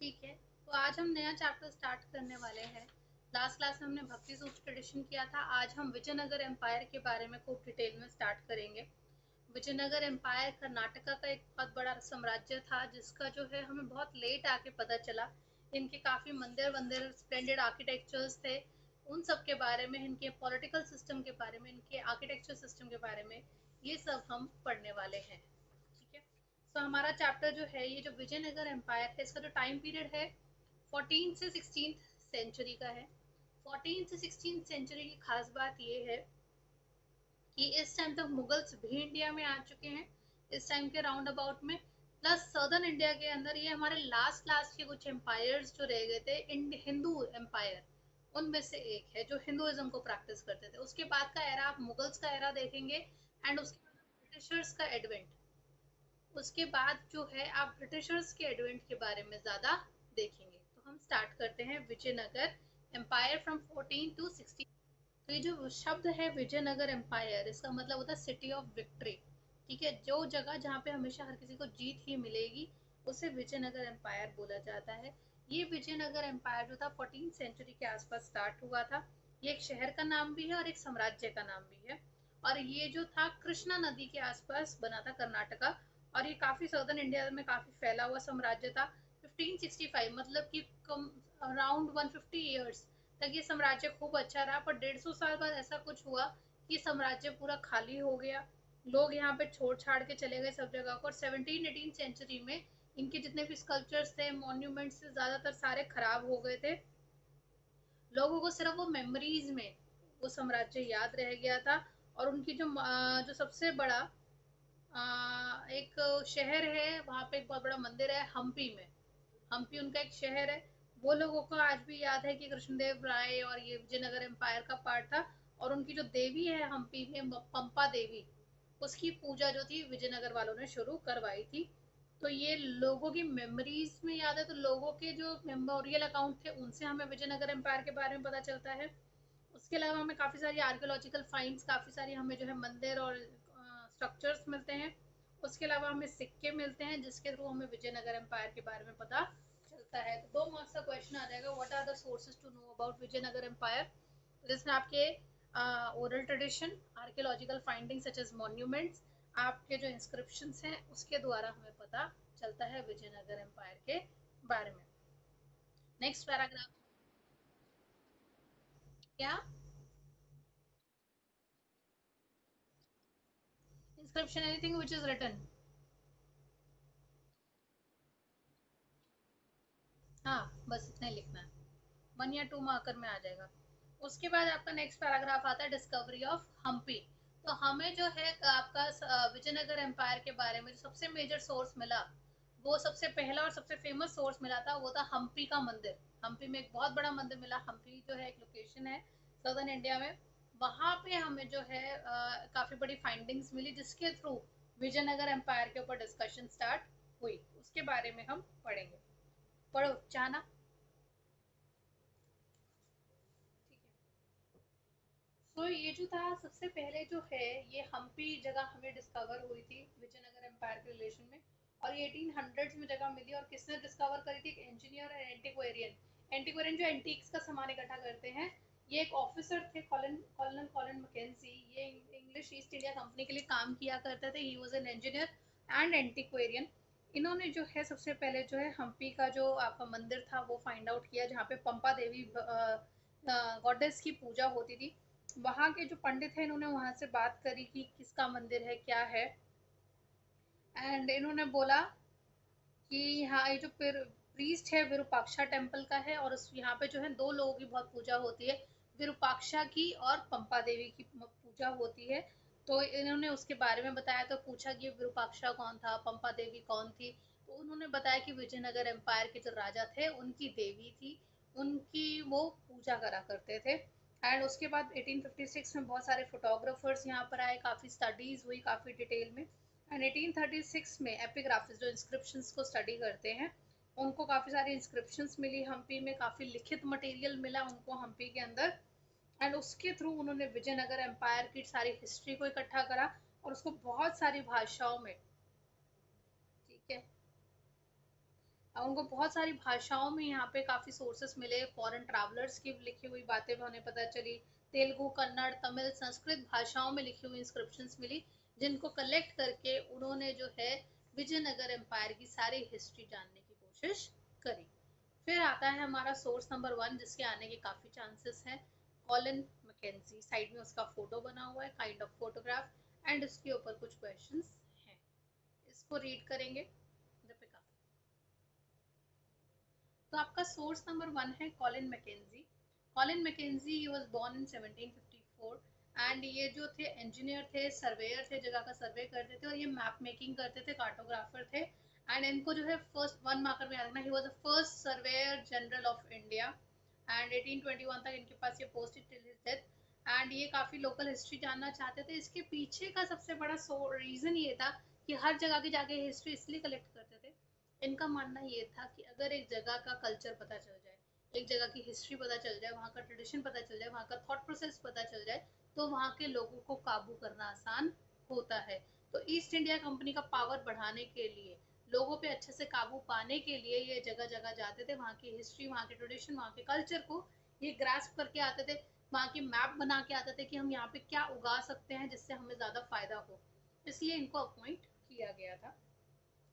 ठीक है, तो आज हम नया चैप्टर स्टार्ट करने वाले हैं। लास्ट क्लास में हमने भक्ति सूत्र ट्रेडिशन किया था। आज हम विजयनगर एम्पायर के बारे में खूब डिटेल में स्टार्ट करेंगे। विजयनगर एम्पायर कर्नाटका का एक बहुत बड़ा साम्राज्य था, जिसका जो है हमें बहुत लेट आके पता चला। इनके काफ़ी मंदिर वंदिर, स्प्लेंडेड आर्किटेक्चर्स थे। उन सब के बारे में, इनके पॉलिटिकल सिस्टम के बारे में, इनके आर्किटेक्चर सिस्टम के बारे में, ये सब हम पढ़ने वाले हैं। ठीक है, तो हमारा चैप्टर जो है, ये जो विजयनगर एम्पायर है, इसका जो टाइम पीरियड है 14 से 16 सेंचुरी का है। 14 से 16 सेंचुरी की खास बात ये है कि इस टाइम तक मुगल्स भी इंडिया में आ चुके हैं, इस टाइम के राउंड अबाउट में। प्लस सदर्न इंडिया के अंदर ये हमारे लास्ट लास्ट के कुछ एम्पायर्स जो रह गए थे, हिंदू एम्पायर, उनमें से एक है जो हिंदुइज्म को प्रैक्टिस करते थे। उसके बाद का एरा आप मुगल्स का एरा देखेंगे, एंड उसके बाद ब्रिटिशर्स का एडवेंट। उसके बाद जो है आप ब्रिटिशर्स के एडवेंट के बारे में ज़्यादा देखेंगे। तो हम स्टार्ट करते हैं विजयनगर एम्पायर फ्रॉम 14 टू 16। तो ये जो शब्द है विजयनगर एम्पायर, इसका मतलब होता है सिटी ऑफ विक्ट्री। ठीक है, जो जगह जहाँ पे हमेशा हर किसी को जीत ही मिलेगी, उसे विजयनगर एम्पायर बोला जाता है। ये विजयनगर एम्पायर जो था 14 सेंचुरी के आसपास स्टार्ट हुआ था। ये एक शहर का नाम भी है और एक साम्राज्य का नाम भी है। और ये जो था कृष्णा नदी के आसपास बना था, कर्नाटका। और ये काफ़ी सदर्न इंडिया में काफ़ी फैला हुआ साम्राज्य था। 1565 मतलब कि कम अराउंड 150 ईयर्स तक ये साम्राज्य खूब अच्छा रहा। पर 150 साल बाद ऐसा कुछ हुआ कि साम्राज्य पूरा खाली हो गया। लोग यहाँ पे छोड़ छाड़ के चले गए सब जगह को। और 17-18 सेंचुरी में इनके जितने भी स्कल्पचर्स थे, मॉन्यूमेंट्स थे, ज़्यादातर सारे खराब हो गए थे। लोगों को सिर्फ वो मेमोरीज में वो साम्राज्य याद रह गया था। और उनकी जो सबसे बड़ा एक शहर है, वहाँ पे एक बहुत बड़ा मंदिर है हम्पी में। हम्पी उनका एक शहर है। वो लोगों को आज भी याद है कि कृष्णदेव राय और ये विजयनगर एम्पायर का पार्ट था। और उनकी जो देवी है हम्पी में, पंपा देवी, उसकी पूजा जो थी विजयनगर वालों ने शुरू करवाई थी। तो ये लोगों की मेमोरीज में याद है। तो लोगों के जो मेमोरियल अकाउंट थे, उनसे हमें विजयनगर एम्पायर के बारे में पता चलता है। उसके अलावा हमें काफ़ी सारी आर्कियोलॉजिकल फाइंड्स, काफ़ी सारी हमें जो है मंदिर और स्ट्रक्चर्स मिलते हैं। उसके अलावा हमें सिक्के मिलते हैं, जिसके थ्रू हमें विजयनगर एम्पायर के बारे में पता चलता है। तो 2 मार्क्स का क्वेश्चन आ जाएगा, what are the sources to know about Vijayanagar empire. जिसमें आपके oral tradition, archaeological finding such as monuments, आपके जो इंस्क्रिप्शंस हैं, उसके द्वारा हमें पता चलता है विजयनगर एम्पायर के बारे में। Next paragraph. क्या? Inscription, anything which is written. हाँ, बस इतना ही लिखना है। 1 या 2 मार्कर में आ जाएगा। उसके बाद आपका नेक्स्ट पैराग्राफ आता है डिस्कवरी ऑफ हम्पी। तो हमें जो है आपका विजयनगर एम्पायर के बारे में जो सबसे मेजर सोर्स मिला, वो सबसे पहला और सबसे फेमस सोर्स मिला था, वो था हम्पी का मंदिर। हम्पी में एक बहुत बड़ा मंदिर मिला। हम्पी जो है एक लोकेशन है सदर्न इंडिया में। वहाँ पे हमें जो है काफ़ी बड़ी फाइंडिंग्स मिली, जिसके थ्रू विजयनगर एम्पायर के ऊपर डिस्कशन स्टार्ट हुई। उसके बारे में हम पढ़ेंगे। पढ़ो चाहना। ठीक है, तो ये जो था सबसे पहले जो है, ये हम्पी जगह हमें डिस्कवर हुई थी विजयनगर एम्पायर के रिलेशन में। और ये 1800s में जगह मिली। और किसने डिस्कवर करी थी? एक इंजीनियर और एंटिक्वेरियन। एंटिक्वेरियन जो एंटीक्स का सामान इकट्ठा करते हैं। ये एक ऑफिसर थे, कॉलोनल कॉलिन मैकेंजी। ये इंग्लिश ईस्ट इंडिया कंपनी के लिए काम किया करते थे। He was an engineer and antiquarian. इन्होंने जो है सबसे पहले जो है हम्पी का जो आपका मंदिर था वो फाइंड आउट किया, जहाँ पे पंपा देवी गॉडेस की पूजा होती थी। वहाँ के जो पंडित हैं, इन्होंने वहाँ से बात करी कि किसका मंदिर है, क्या है। एंड इन्होंने बोला कि यहाँ ये जो प्रीस्ट है विरूपाक्षा टेम्पल का है। और उस यहाँ पे जो है 2 लोगों की बहुत पूजा होती है, विरूपाक्षा की और पंपा देवी की पूजा होती है। तो इन्होंने उसके बारे में बताया। तो पूछा कि विरूपाक्षा कौन था, पंपा देवी कौन थी। तो उन्होंने बताया कि विजयनगर एम्पायर के जो राजा थे, उनकी देवी थी, उनकी वो पूजा करा करते थे। एंड उसके बाद 1856 में बहुत सारे फोटोग्राफर्स यहाँ पर आए, काफ़ी स्टडीज़ हुई काफ़ी डिटेल में। एंड 1836 में एपिग्राफिस जो इंस्क्रिप्शंस को स्टडी करते हैं, उनको काफ़ी सारी इंस्क्रिप्शंस मिली हम्पी में, काफ़ी लिखित मटेरियल मिला उनको हम्पी के अंदर। एंड उसके थ्रू उन्होंने विजयनगर एम्पायर की सारी हिस्ट्री को इकट्ठा करा और उसको बहुत सारी भाषाओं में, ठीक है, उनको बहुत सारी भाषाओं में यहाँ पे काफ़ी सोर्सेस मिले, फॉरेन ट्रैवलर्स की लिखी हुई बातें भी उन्हें पता चली, तेलुगु, कन्नड़, तमिल, संस्कृत भाषाओं में लिखी हुई इंस्क्रिप्शंस मिली, जिनको कलेक्ट करके उन्होंने जो है विजयनगर एम्पायर की सारी हिस्ट्री जानने की कोशिश करी। फिर आता है हमारा सोर्स नंबर 1, जिसके आने के काफ़ी चांसेस हैं, कॉलिन मैकेंजी। साइड में उसका फोटो बना हुआ है, काइंड ऑफ फोटोग्राफ, एंड उसके ऊपर कुछ क्वेश्चंस हैं, इसको रीड करेंगे। दीपिका। तो आपका सोर्स नंबर 1 है Colin Mackenzie. Colin Mackenzie he was born in 1754 and ये जो थे इंजीनियर थे, सर्वेयर थे, जगह का सर्वे करते थे और ये मैप मेकिंग करते थे, कार्टोग्राफर थे। एंड इनको जो है फर्स्ट 1 मार्कर में याद रखना, he was the first surveyor general of India and 1821 तक इनके पास ये post till his death. And ये काफ़ी लोकल हिस्ट्री जानना चाहते थे। इसके पीछे का सबसे बड़ा रीज़न ये था कि हर जगह की जाके हिस्ट्री इसलिए कलेक्ट करते थे। इनका मानना ये था कि अगर एक जगह का कल्चर पता चल जाए, एक जगह की हिस्ट्री पता चल जाए, वहाँ का ट्रेडिशन पता चल जाए, वहाँ का थॉट प्रोसेस पता चल जाए, तो वहाँ के लोगों को काबू करना आसान होता है। तो ईस्ट इंडिया कंपनी का पावर बढ़ाने के लिए, लोगों पे अच्छे से काबू पाने के लिए ये जगह जगह जाते थे, वहाँ की हिस्ट्री, वहाँ के ट्रेडिशन, वहाँ के कल्चर को ये ग्रास्प करके आते थे, वहाँ की मैप बना के आते थे कि हम यहाँ पे क्या उगा सकते हैं जिससे हमें ज़्यादा फायदा हो। इसलिए इनको अपॉइंट किया गया था।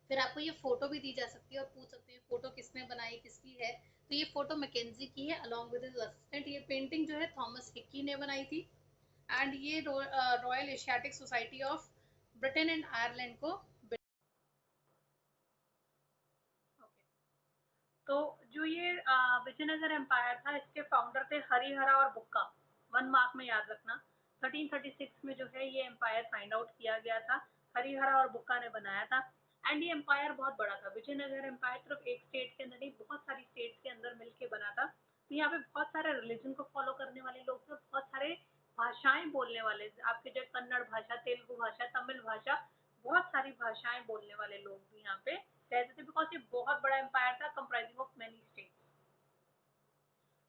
फिर आपको ये फोटो भी दी जा सकती है और पूछ सकते हैं फोटो किसने बनाई, किसकी है। तो ये फोटो मैकेंजी की है अलॉन्ग विद हिज असिस्टेंट। ये पेंटिंग जो है थॉमस हिक्की ने बनाई थी एंड ये royal Asiatic society of Britain and Ireland को। तो जो ये विजयनगर एम्पायर था, इसके फाउंडर थे हरिहरा और बुक्का। 1 मार्क में याद रखना, 1336 में जो है ये एम्पायर फाइंड आउट किया गया था, हरिहरा और बुक्का ने बनाया था। एंड ये एम्पायर बहुत बड़ा था। विजयनगर एम्पायर सिर्फ एक स्टेट के अंदर नहीं, बहुत सारी स्टेट्स के अंदर मिलके बना था। तो यहाँ पे बहुत सारे रिलीजन को फॉलो करने वाले लोग थे, बहुत सारे भाषाएं बोलने वाले, आपके जो कन्नड़ भाषा, तेलुगु भाषा, तमिल भाषा, बहुत सारी भाषाएं बोलने वाले लोग भी यहाँ पे रहते थे, बिकॉज ये बहुत बड़ा एम्पायर था comprising of many states.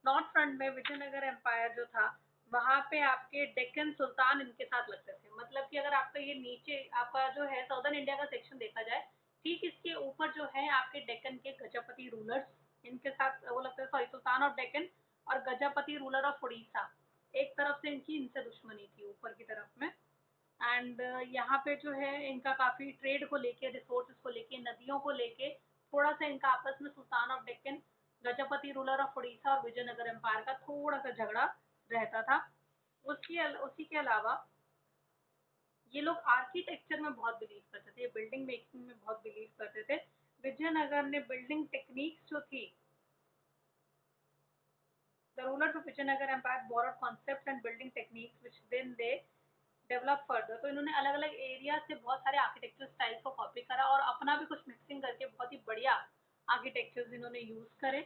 North front में विजयनगर एम्पायर जो था, वहां पे आपके डेक्कन सुल्तान इनके साथ लगते थे। मतलब कि अगर आपका ये नीचे आपका जो है साउदर्न इंडिया का सेक्शन देखा जाए, ठीक इसके ऊपर जो है आपके डेक्कन के गजपति रूलर्स, इनके साथ वो लगता है, सॉरी, सुल्तान ऑफ डेक्कन और गजपति रूलर ऑफ उड़ीसा। एक तरफ से इनकी इनसे दुश्मनी थी ऊपर की तरफ में। एंड यहाँ पे जो है इनका काफ़ी ट्रेड को लेके, रिसोर्सेज को लेके, नदियों को लेके थोड़ा सा इनका आपस में, sultan of Deccan, Gajapati ruler of Orissa और विजयनगर एम्पायर का थोड़ा सा झगड़ा रहता था। उसी के अलावा ये लोग आर्किटेक्चर में बहुत बिलीव करते थे, बिल्डिंग मेकिंग में बहुत बिलीव करते थे। विजयनगर ने बिल्डिंग टेक्निक्स जो थी, the rulers of Vijayanagar empire borrowed concepts and building techniques which then they develop further. तो इन्होंने अलग अलग एरिया से बहुत सारे आर्किटेक्चर स्टाइल्स को कॉपी करा और अपना भी कुछ मिक्सिंग करके बहुत ही बढ़िया आर्किटेक्चर्स इन्होंने यूज करे।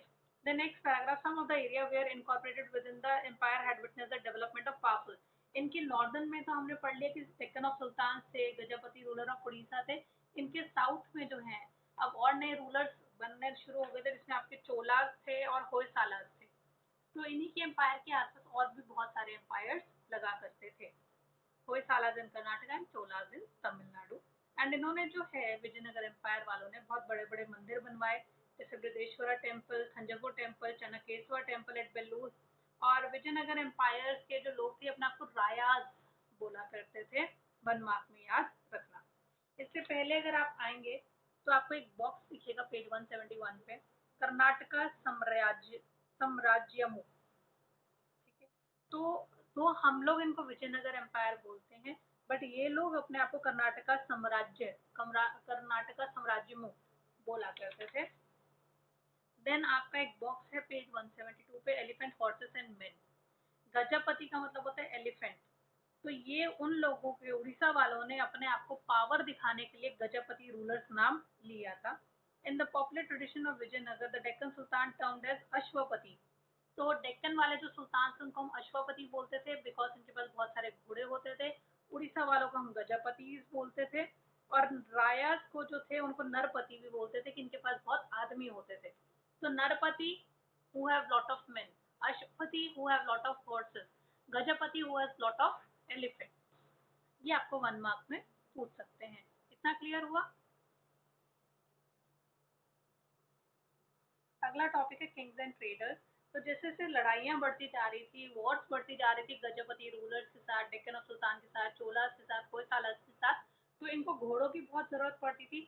The next paragraph, some of the area were incorporated within the empire had witnessed the development of powerful. इनके नॉर्दर्न में तो हमने पढ़ लिया कि डेक्कन ऑफ सुल्तान से, गजपति रूलर ऑफ उड़ीसा थे। इनके साउथ में जो है अब और नए रूलर्स बनने शुरू हो गए थे, जिसमें आपके चोलास थे और होयसालास थे। तो इन्हीं के एम्पायर के आसपास और भी बहुत सारे एम्पायर्स लगा करते थे, Hoysalas in Karnataka and Cholas in Tamil Nadu. And इन्होंने जो है विजयनगर एम्पायर वालों ने बहुत बड़े बड़े मंदिर बनवाए, जैसे Brihadeshwara temple, Thanjavur temple, Chennakeshwara temple at Belur. और विजयनगर एम्पायर के जो लोग थे अपने आपको रायाज बोला करते थे। 1 मार्क में याद रखना। इससे पहले अगर आप आएंगे तो आपको एक बॉक्स दिखेगा पेज 171 पे, कर्नाटका साम्राज्यमु। ठीक है, तो हम लोग इनको विजयनगर एम्पायर बोलते हैं, बट ये लोग अपने आप को कर्नाटका साम्राज्यमु बोला करते थे। देन आपका एक बॉक्स है पेज 172 पे, elephant, horses and main. Gajapati का मतलब होता है एलिफेंट। तो ये उन लोगों के, उड़ीसा वालों ने अपने आप को पावर दिखाने के लिए गजपति रूलर्स नाम लिया था। In the popular tradition of Vijayanagar, the Deccan sultan termed as Ashvapati. तो डेक्कन वाले जो सुल्तान थे उनको हम अश्वपति बोलते थे, बिकॉज इनके पास बहुत सारे घोड़े होते थे। उड़ीसा वालों को हम गजपति बोलते थे। और रायास को जो थे उनको नरपति भी बोलते थे, कि इनके पास बहुत आदमी होते थे। तो नरपति who have lot of men, Ashwapati who have lot of horses, Gajapati who has lot of elephants। ये आपको 1 मार्क में पूछ सकते हैं। इतना क्लियर हुआ? अगला टॉपिक है किंग्स एंड ट्रेडर्स। तो जैसे जैसे लड़ाइयाँ बढ़ती जा रही थी, वॉर्स बढ़ती जा रही थी गजपति रूलर्स के साथ, डेक्कन ऑफ सुल्तान के साथ, चोलास के साथ, होयसालास के साथ, तो इनको घोड़ों की बहुत ज़रूरत पड़ती थी।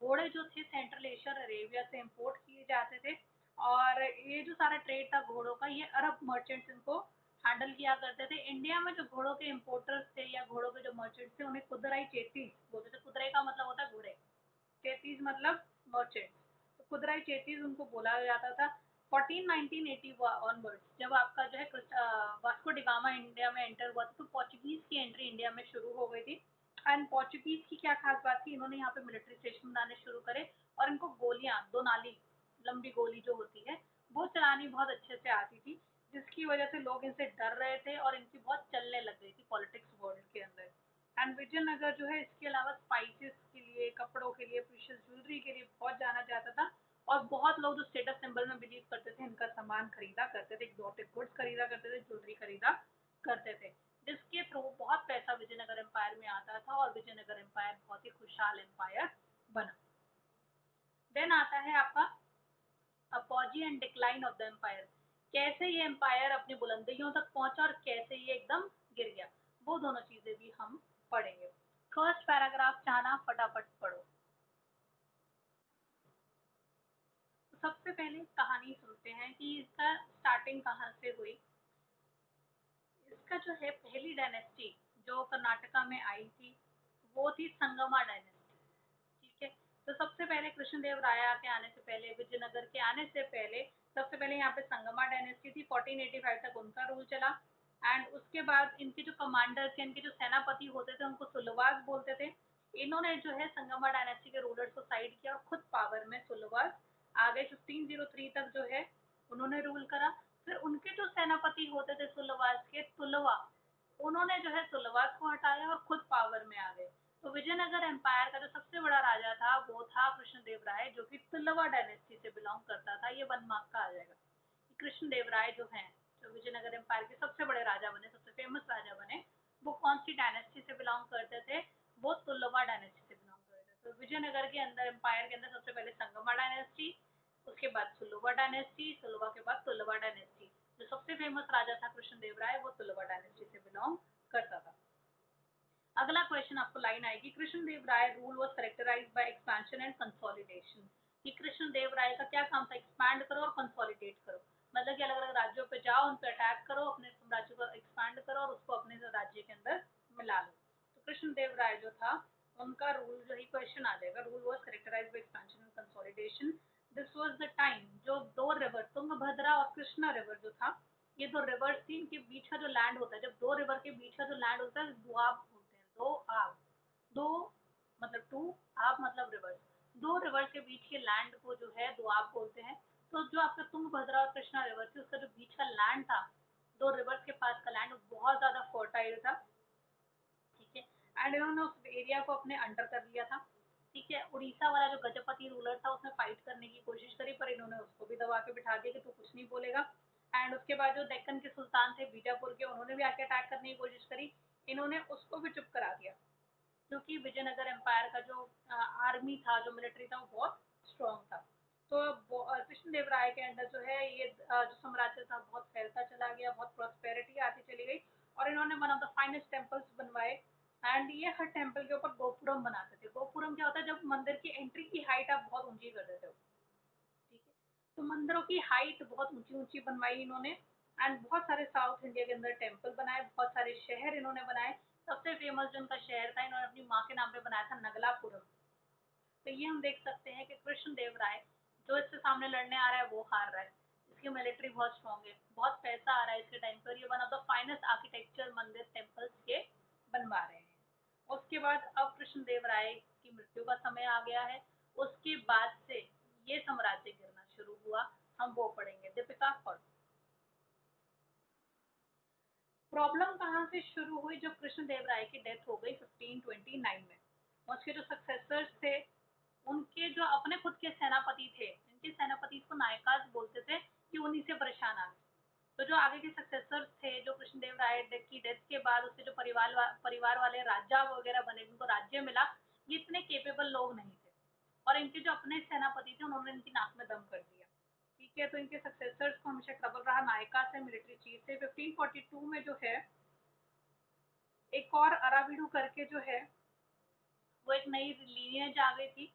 घोड़े जो थे सेंट्रल एशिया और अरेबिया से इम्पोर्ट किए जाते थे, और ये जो सारा ट्रेड था घोड़ों का, ये अरब मर्चेंट्स इनको हैंडल किया करते थे। इंडिया में जो घोड़ों के इम्पोर्टर्स थे या घोड़ों के जो मर्चेंट्स थे, उन्हें कुदराई चेतीस बोलते थे। कुदराई का मतलब होता है घोड़े, चेतीस मतलब मर्चेंट्स। तो कुदराई चेतीस उनको बोला जाता था। 1980 ऑनवर्ड्स जब आपका जो है वास्को डिगामा इंडिया में एंटर हुआ था, तो पोर्चुगीज की एंट्री इंडिया में शुरू हो गई थी। एंड पोर्चुगीज की क्या खास बात थी, इन्होंने यहाँ पे मिलिट्री स्टेशन बनाने शुरू करे, और इनको गोलियां, दो नाली लंबी गोली जो होती है वो चलानी बहुत अच्छे से आती थी, जिसकी वजह से लोग इनसे डर रहे थे और इनकी बहुत चलने लग गई थी पॉलिटिक्स वर्ल्ड के अंदर। एंड विजयनगर जो है इसके अलावा स्पाइसेस के लिए, कपड़ों के लिए, प्रीशियस ज्वेलरी के लिए बहुत जाना जाता था। और बहुत लोग जो स्टेटस सिंबल में बिलीव करते थे, इनका सामान खरीदा करते थे, एक्सोटिक गुड्स खरीदा करते थे, ज्वेलरी खरीदा करते थे, जिसके थ्रू बहुत पैसा विजयनगर एम्पायर में आता था और विजयनगर एम्पायर बहुत ही खुशहाल एम्पायर बना। देन आता है आपका apogee and decline of the empire. कैसे ये एम्पायर अपनी बुलंदियों तक पहुंचा और कैसे ये एकदम गिर गया, वो दोनों चीजें भी हम पढ़ेंगे। फर्स्ट पैराग्राफ चाहना फटाफट पढ़ो। तो सबसे पहले कहानी सुनते हैं कि इसका स्टार्टिंग कहाँ से हुई। इसका जो है पहली डायनेस्टी जो कर्नाटका में आई थी, वो थी संगमा डायनेस्टी। ठीक है। तो सबसे पहले कृष्णदेव राय के आने से पहले, विजयनगर के आने से पहले, सबसे पहले यहाँ पे संगमा डायनेस्टी थी। 1485 तक उनका रूल चला। एंड उसके बाद इनके जो कमांडर थे, इनके जो सेनापति होते थे, उनको सुलवास बोलते थे। इन्होंने जो है संगमा डायनेस्टी के रूलर्स को साइड किया और खुद पावर में सुलवास आ गए। 1503 तक जो है उन्होंने रूल करा। फिर उनके जो सेनापति होते थे सुलवास के, तुलवा, उन्होंने जो है तुलवास को हटाया और खुद पावर में आ गए। तो विजयनगर एम्पायर का जो सबसे बड़ा राजा था वो था कृष्णदेव राय, जो कि तुलवा डायनेस्टी से बिलोंग करता था। ये 1 मार्क का आ जाएगा। कृष्णदेव राय जो हैं, जो विजयनगर एम्पायर के सबसे बड़े राजा बने, सबसे फेमस राजा बने, वो कौन सी डायनेस्टी से बिलोंग करते थे, वो तुलवा डायनेस्टी से बिलोंग करते थे। तो विजयनगर के अंदर, एम्पायर के अंदर, सबसे पहले संगमा डायनेस्टी, उसके बाद सुलवा डायनेस्टी, सुलवा के बाद तुलवा डायनेस्टी। जो सबसे फेमस राजा था कृष्णदेव राय, वो तुलवा डायनेस्टी से बिलोंग करता था। अगला क्वेश्चन आपको लाइन आएगी, Krishnadeva Raya rule was characterized by expansion and consolidation. कि कृष्णदेव राय का क्या काम था, एक्सपैंड करो और कंसोलिडेट करो। मतलब कि अलग अलग राज्यों पे जाओ, उन पे अटैक करो, अपने राज्य को एक्सपैंड करो और उसको अपने राज्य के अंदर मिला लो। तो कृष्णदेव राय जो था, उनका रूल जो ही क्वेश्चन आ जाएगा, rule was characterized by expansion and consolidation. This was the time जो दो रिवर, तुंगभद्रा और कृष्णा रिवर जो था, ये दो रिवर्स थी, इनके बीच का जो लैंड होता है, जब दो रिवर के बीच का जो लैंड होता है, दुआब होते हैं, दो आब, दो मतलब टू, आब मतलब रिवर्स, दो रिवर्स के बीच के लैंड को जो है दुआब बोलते हैं। तो जो आपका तुंगभद्रा और कृष्णा रिवर थी, उसका जो बीच का लैंड था, दो रिवर्स के पास का लैंड, बहुत ज्यादा फर्टाइल था। ठीक है। एंड इन्होंने उस एरिया को अपने अंडर कर लिया था। ठीक है। उड़ीसा वाला जो गजपति रूलर था, उसने फाइट करने की कोशिश करी, पर इन्होंने उसको भी दबा के बिठा दिया कि तू कुछ नहीं बोलेगा। एंड उसके बाद जो डेक्कन के सुल्तान थे बीजापुर के, उन्होंने भी आके अटैक करने की कोशिश करी, इन्होंने उसको भी चुप करा दिया, क्योंकि विजयनगर एम्पायर का जो आर्मी था, जो मिलिट्री था, वो बहुत स्ट्रॉन्ग था। तो कृष्णदेव राय के अंदर जो है ये जो साम्राज्य था बहुत फैलता चला गया, बहुत प्रॉस्पेरिटी आती चली गई, और इन्होंने one of the finest temples बनवाए। एंड ये हर टेम्पल के ऊपर गोपुरम बनाते थे। गोपुरम क्या होता है, जब मंदिर की एंट्री की हाइट आप बहुत ऊंची कर देते हो। ठीक है। तो मंदिरों की हाइट बहुत ऊंची ऊंची बनवाई इन्होंने। एंड बहुत सारे साउथ इंडिया के अंदर टेम्पल बनाए, बहुत सारे शहर इन्होंने बनाए। सबसे फेमस जो उनका शहर था, इन्होंने अपनी माँ के नाम पे बनाया था, नगलापुरम। तो ये हम देख सकते हैं कि कृष्णदेव राय जो इससे सामने लड़ने आ रहा है वो हार रहा है। इसकी मिलिट्री बहुत स्ट्रॉन्ग है, बहुत पैसा आ रहा है इसके टाइम पर, ये one of the finest architecture मंदिर टेम्पल्स के बनवा रहे हैं। उसके बाद अब कृष्णदेव राय की मृत्यु का समय आ गया है। उसके बाद से ये साम्राज्य गिरना शुरू हुआ, हम वो पढ़ेंगे। दीपिका पढ़। प्रॉब्लम कहाँ से शुरू हुई, जब कृष्णदेव राय की डेथ हो गई 1529 में। उसके जो सक्सेसर्स थे, उनके जो अपने खुद के सेनापति थे, इनके सेनापति को नायकाज बोलते थे, कि उन्हीं से परेशान आ गए। तो जो आगे के सक्सेसर्स थे, जो कृष्णदेव राय की डेथ के बाद उसके जो परिवार वाले राजा वगैरह बने, उनको राज्य मिला, ये इतने केपेबल लोग नहीं थे। और इनके जो अपने सेनापति थे, उन्होंने इनकी नाक में दम कर दिया। ठीक ठीक है, तो इनके सक्सेसर्स को हमेशा ट्रबल रहा नायका से, मिलिट्री चीफ से। 1542 में जो है एक और अराविडू करके जो है वो एक नई लीनियज आ गई थी,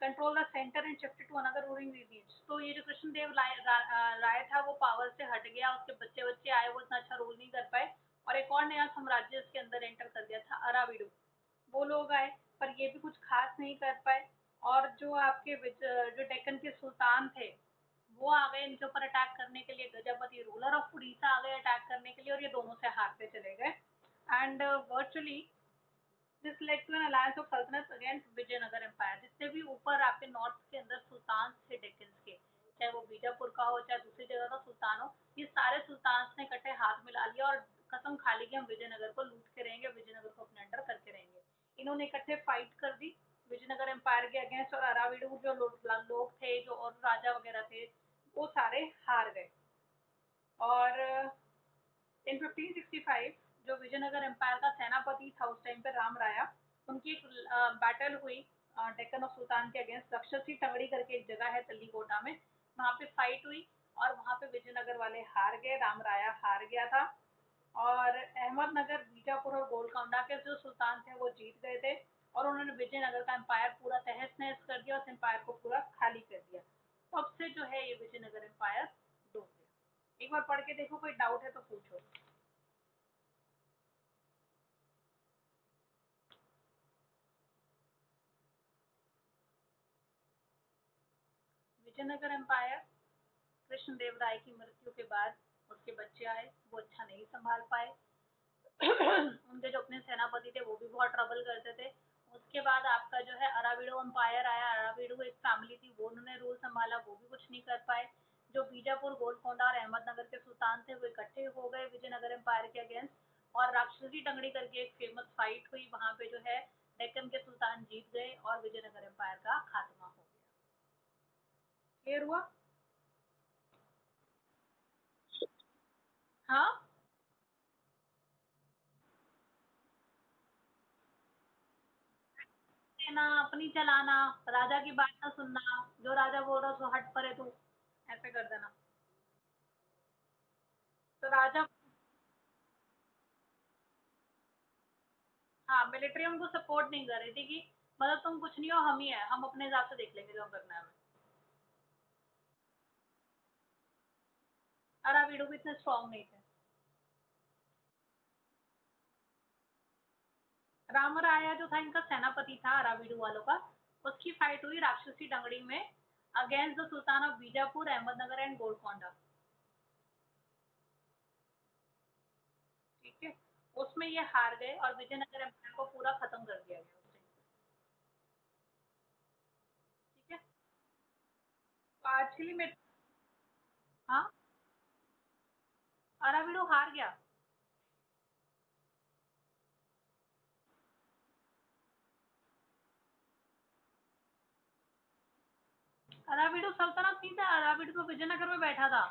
control the centre and shift to another ruling lineage. तो ये जो कृष्णदेव राय था वो पावर से हट गया, उसके बच्चे बच्चे आए, वो इतना अच्छा रूल नहीं कर पाए और एक और नया साम्राज्य उसके अंदर एंटर कर दिया था, अराविडू। वो लोग आए पर ये भी कुछ खास नहीं कर पाए और जो आपके जो डेक्कन के सुल्तान थे वो आ गए इनके ऊपर अटैक करने के लिए, गजपति रूलर ऑफ उड़ीसा आ गए अटैक करने के लिए और ये दोनों से हारते चले गए। And virtually this led to an alliance of sultanate against Vijayanagar empire. जितने भी ऊपर आपके नॉर्थ के अंदर सुल्तान थे डेक्कन के, चाहे वो बीजापुर का हो चाहे दूसरी जगह का सुल्तान हो, ये सारे सुल्तान ने इकट्ठे हाथ मिला लिया और कसम खा ली कि हम विजयनगर को लूट के रहेंगे, विजयनगर को अपने अंडर करके रहेंगे। इन्होंने इकट्ठे फाइट कर दी विजयनगर एम्पायर के अगेंस्ट और अराविडू जो लोग थे, जो और राजा वगैरह थे, वो सारे हार गए। और इन 1565 जो विजयनगर एम्पायर का सेनापति था उस टाइम पे राम राया, उनकी एक बैटल हुई डेक्कन ऑफ सुल्तान के अगेंस्ट। राक्षसी टंगड़ी करके एक जगह है तल्लीकोटा में, वहाँ पे फाइट हुई और वहाँ पे विजयनगर वाले हार गए, राम राया हार गया था। और अहमदनगर, बीजापुर और गोलकोंडा के जो सुल्तान थे वो जीत गए थे और उन्होंने विजयनगर का एम्पायर पूरा तहस नहस कर दिया, उस एम्पायर को पूरा खाली कर दिया। तब से जो है ये विजयनगर एम्पायर डूब गया। एक बार पढ़ के देखो, कोई डाउट है तो पूछो। विजयनगर एम्पायर कृष्णदेव राय की मृत्यु के बाद उसके बच्चे आए, वो अच्छा नहीं संभाल पाए। उनके जो अपने सेनापति थे वो भी बहुत ट्रबल करते थे। उसके बाद आपका जो है अराविडो एम्पायर आया। अराविडो एक फैमिली थी, वो उन्होंने रूल संभाला, वो भी कुछ नहीं कर पाए। जो बीजापुर, गोलकोंडा और अहमदनगर के सुल्तान थे वो इकट्ठे हो गए विजयनगर एम्पायर के अगेंस्ट और राक्षसी टंगड़ी करके एक फेमस फाइट हुई, वहां पे जो है डेक्कन के सुल्तान जीत गए और विजयनगर एम्पायर का खात्मा हो गया। क्लियर हुआ? हाँ, ना अपनी चलाना, राजा की बात ना सुनना, जो राजा बोल रहा सो हट परे तू, ऐसे कर देना। तो राजा, हाँ, मिलिट्री उनको सपोर्ट नहीं कर रही थी कि मतलब तुम कुछ नहीं हो, हम ही है, हम अपने हिसाब से देख लेंगे जो करना है हमें। अराविडो भी इतने स्ट्रॉन्ग नहीं थे। रामराया जो था इनका सेनापति था अराविडू वालों का, उसकी फाइट हुई राक्षसी डंगड़ी में against the sultan of Bijapur, Ahmednagar and Golconda. ठीक है, उसमें ये हार गए और विजयनगर एम्पायर को पूरा खत्म कर दिया गया उस टाइम। ठीक है, तो आज के लिए मैं, हाँ, अराविडो हार गया। अराविडो सल्तनत नहीं था, अराविडो तो विजयनगर में बैठा था।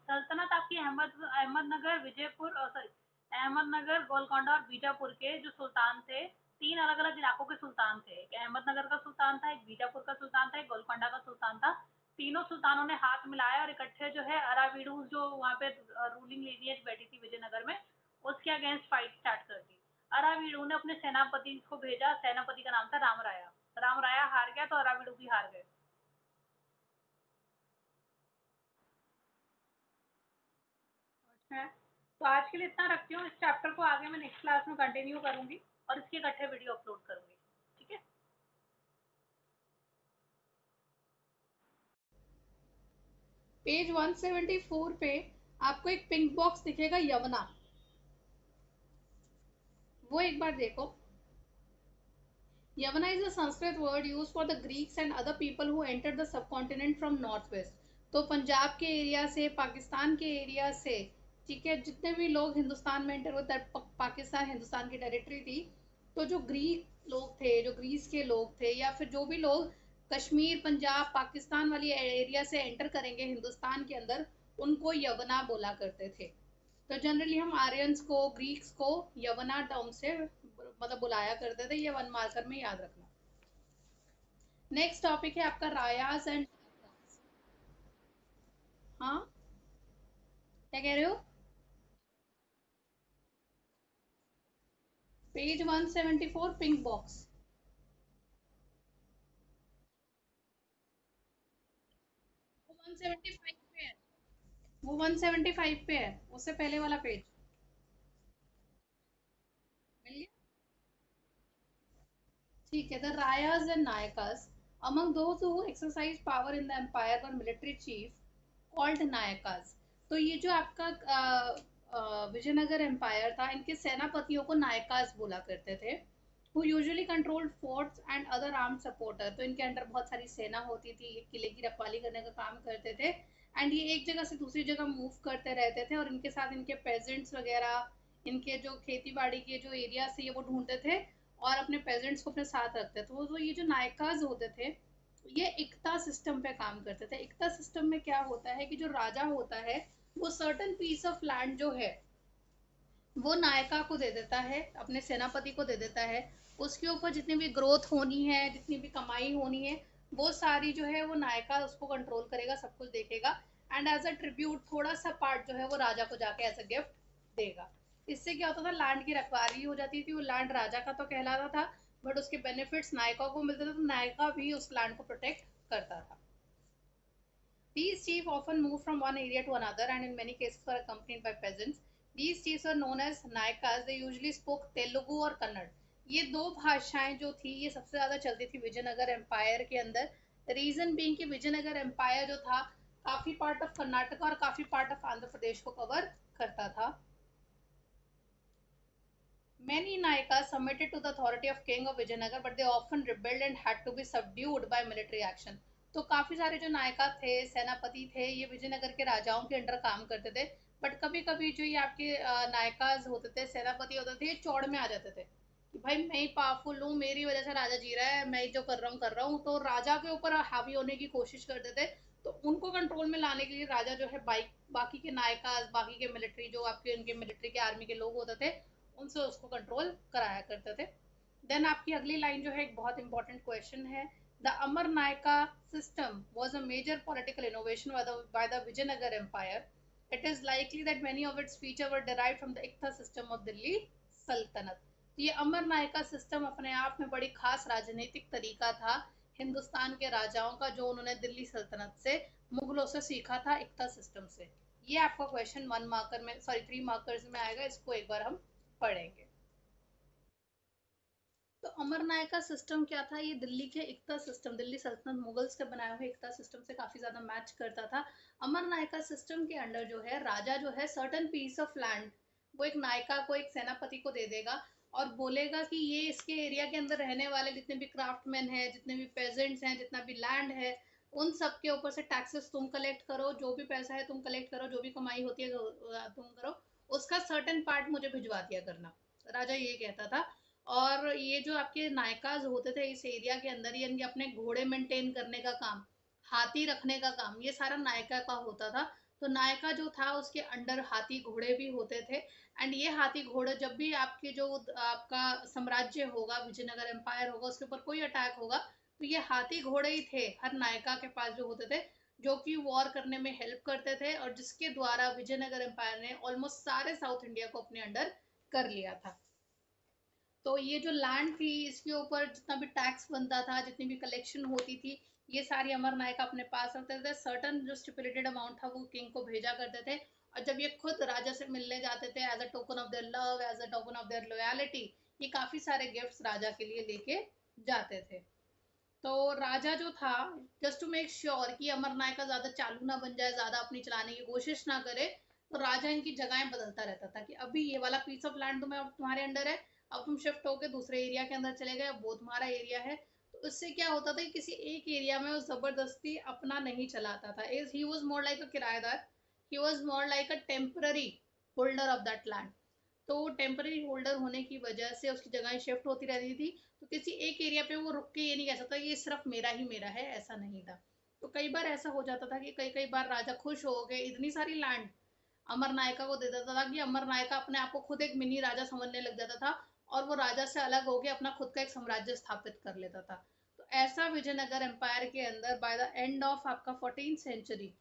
सल्तनत आपकी अहमदनगर, विजयपुर, सॉरी, अहमदनगर, गोलकोंडा और बीजापुर के जो सुल्तान थे, तीन अलग अलग इलाकों के सुल्तान थे। एक अहमदनगर का सुल्तान था, एक बीजापुर का सुल्तान था, एक गोलकोंडा का सुल्तान था। तीनों सुल्तानों ने हाथ मिलाया और इकट्ठे जो है अराविडू जो वहाँ पे रूलिंग लीनियज बैठी थी विजयनगर में, उसके अगेंस्ट फाइट स्टार्ट कर दी। अराविडू ने अपने सेनापति को भेजा, सेनापति का नाम था रामराया। रामराया हार गया तो अराविडू भी हार गए। है, तो आज के लिए इतना रखती हूँ। इस चैप्टर को आगे मैं नेक्स्ट क्लास में कंटिन्यू करूंगी और इसके इकट्ठे वीडियो अपलोड करूंगी। ठीक है, पेज 174 पे आपको एक पिंक बॉक्स दिखेगा, यवना, वो एक बार देखो। Yavana is a Sanskrit word used for the Greeks and other people who entered the subcontinent from northwest. तो पंजाब के एरिया से, पाकिस्तान के एरिया से, ठीक है, जितने भी लोग हिंदुस्तान में एंटर हुए, पाकिस्तान हिंदुस्तान की टेरिटरी थी, तो जो ग्रीक लोग थे, जो ग्रीस के लोग थे, या फिर जो भी लोग कश्मीर, पंजाब, पाकिस्तान वाली एरिया से एंटर करेंगे हिंदुस्तान के अंदर, उनको यवना बोला करते थे। तो जनरली हम आर्यंस को, ग्रीक्स को यवना टर्म से मतलब बुलाया करते थे। ये वन मार्कर में याद रखना। नेक्स्ट टॉपिक है आपका रायास एंड, कह रहे हो? Page 174 pink box. वो 175 पे है, वो 175 पे है, उससे पहले वाला पेज। मिल गया? ठीक है। The Rayas and Nayakas among those who exercise power in the empire were military chief called नायकास। तो ये जो आपका विजयनगर एम्पायर था, इनके सेनापतियों को नायकास बोला करते थे। who usually controlled forts and other armed supporter। तो इनके अंडर बहुत सारी सेना होती थी, ये किले की रखवाली करने का काम करते थे। एंड ये एक जगह से दूसरी जगह मूव करते रहते थे, और इनके साथ इनके पेजेंट्स वगैरह, इनके जो खेती बाड़ी के जो एरिया से ये वो ढूंढते थे, और अपने पेजेंट्स को अपने साथ रखते थे। तो ये जो नायकाज होते थे, ये इक्ता सिस्टम पे काम करते थे। इक्ता सिस्टम में क्या होता है कि जो राजा होता है, वो सर्टन पीस ऑफ लैंड जो है वो नायका को दे देता है, अपने सेनापति को दे देता है। उसके ऊपर जितनी भी ग्रोथ होनी है, जितनी भी कमाई होनी है, वो सारी जो है वो नायका उसको कंट्रोल करेगा, सब कुछ देखेगा। एंड एज अ ट्रिब्यूट थोड़ा सा पार्ट जो है वो राजा को जाके एज अ गिफ्ट देगा। इससे क्या होता था, लैंड की रखवाली हो जाती थी। वो लैंड राजा का तो कहलाता था, बट उसके बेनिफिट्स नायका को मिलते थे, तो नायका भी उस लैंड को प्रोटेक्ट करता था। These chiefs often move from one area to another and in many cases were accompanied by peasants. These chiefs are known as Nayakas. They usually spoke Telugu और कन्नड़। ये दो भाषाएं जो थी, ये सबसे ज़्यादा चलती थी विजयनगर एम्पायर के अंदर। रीजन बीइंग कि विजयनगर एम्पायर जो था, काफ़ी पार्ट ऑफ कर्नाटका और काफ़ी पार्ट ऑफ आंध्र प्रदेश को कवर करता था। Many Nayakas submitted to the authority of King of Vijayanagar, but they often rebelled and had to be subdued by military action. तो काफी सारे जो नायका थे, सेनापति थे, ये विजयनगर के राजाओं के अंडर काम करते थे। बट कभी कभी जो ये आपके नायकाज होते थे, सेनापति होते थे, ये चौड़ में आ जाते थे कि भाई मैं ही पावरफुल हूँ, मेरी वजह से राजा जी रहा है, मैं जो कर रहा हूँ। तो राजा के ऊपर हावी होने की कोशिश करते थे। तो उनको कंट्रोल में लाने के लिए राजा जो है बाकी के नायकाज, बाकी के मिलिट्री, जो आपके उनके मिलिट्री के आर्मी के लोग होते थे, उनसे उसको कंट्रोल कराया करते थे। देन आपकी अगली लाइन जो है, एक बहुत इंपॉर्टेंट क्वेश्चन है। The Amar Nykaa system was a major political innovation by the Vijayanagar Empire. It is likely that many of its features were derived from the Ikta system of Delhi Sultanate. ये अमर Nykaa system अपने आप में बड़ी खास राजनीतिक तरीका था हिंदुस्तान के राजाओं का, जो उन्होंने दिल्ली सल्तनत से, मुगलों से सीखा था, इक्ता सिस्टम से। ये आपका क्वेश्चन 1 मार्कर में, सॉरी 3 मार्कर्स में आएगा। इसको एक बार हम पढ़ेंगे। तो अमर नायका सिस्टम क्या था? ये दिल्ली के इक्ता सिस्टम, दिल्ली सल्तनत मुगल्स के बनाए हुए इक्ता सिस्टम से काफी ज्यादा मैच करता था। अमर नायका सिस्टम के अंडर जो है, राजा जो है सर्टन पीस ऑफ लैंड वो एक नायका को, एक सेनापति को दे देगा, और बोलेगा कि ये इसके एरिया के अंदर रहने वाले जितने भी क्राफ्टमैन हैं, जितने भी पेजेंट्स हैं, जितना भी लैंड है, उन सब के ऊपर से टैक्सेस तुम कलेक्ट करो, जो भी पैसा है तुम कलेक्ट करो, जो भी कमाई होती है तुम करो, उसका सर्टन पार्ट मुझे भिजवा दिया करना। राजा ये कहता था। और ये जो आपके नायकाज होते थे इस एरिया के अंदर, ये इनके अपने घोड़े मेंटेन करने का काम, हाथी रखने का काम, ये सारा नायका का होता था। तो नायका जो था, उसके अंडर हाथी घोड़े भी होते थे। एंड ये हाथी घोड़े, जब भी आपके जो आपका साम्राज्य होगा, विजयनगर एम्पायर होगा, उसके ऊपर कोई अटैक होगा, तो ये हाथी घोड़े ही थे हर नायका के पास जो होते थे, जो कि वॉर करने में हेल्प करते थे, और जिसके द्वारा विजयनगर एम्पायर ने ऑलमोस्ट सारे साउथ इंडिया को अपने अंडर कर लिया था। तो ये जो लैंड थी, इसके ऊपर जितना भी टैक्स बनता था, जितनी भी कलेक्शन होती थी, ये सारी अमर नायक अपने पास रखते थे। सर्टन जो स्टिपुलेटेड अमाउंट था वो किंग को भेजा करते थे, और जब ये खुद राजा से मिलने जाते थे, as a token of their love, as a token of their loyalty, ये काफी सारे गिफ्ट्स राजा के लिए लेके जाते थे। तो राजा जो था, जस्ट टू मेक श्योर कि अमर नायका ज्यादा चालू ना बन जाए, ज्यादा अपनी चलाने की कोशिश ना करे, तो राजा इनकी जगहें बदलता रहता था कि अभी ये वाला पीस ऑफ लैंड तुम्हें, अब तुम्हारे अंडर है, अब तुम शिफ्ट होके दूसरे एरिया के अंदर चले गए, अब वो तुम्हारा एरिया है। तो इससे क्या होता था कि किसी एक एरिया में वो जबरदस्ती अपना नहीं चलाता था। Is he was more like a किराएदार, he was more like a temporary holder of that land. तो टेम्पररी होल्डर होने की वजह से उसकी जगह शिफ्ट होती रहती थी। तो किसी एक एरिया पे वो रुक के ये नहीं कह सकता ये सिर्फ मेरा ही मेरा है, ऐसा नहीं था। तो कई बार ऐसा हो जाता था कि कई कई बार राजा खुश हो गए, इतनी सारी लैंड अमर नायका को दे देता था कि अमर नायका अपने आप को खुद एक मिनी राजा समझने लग जाता था, और वो राजा से अलग होकर अपना खुद का एक साम्राज्य स्थापित कर लेता था। तो ऐसा विजयनगर एम्पायर के अंदर बाय द एंड ऑफ आपका 14th century,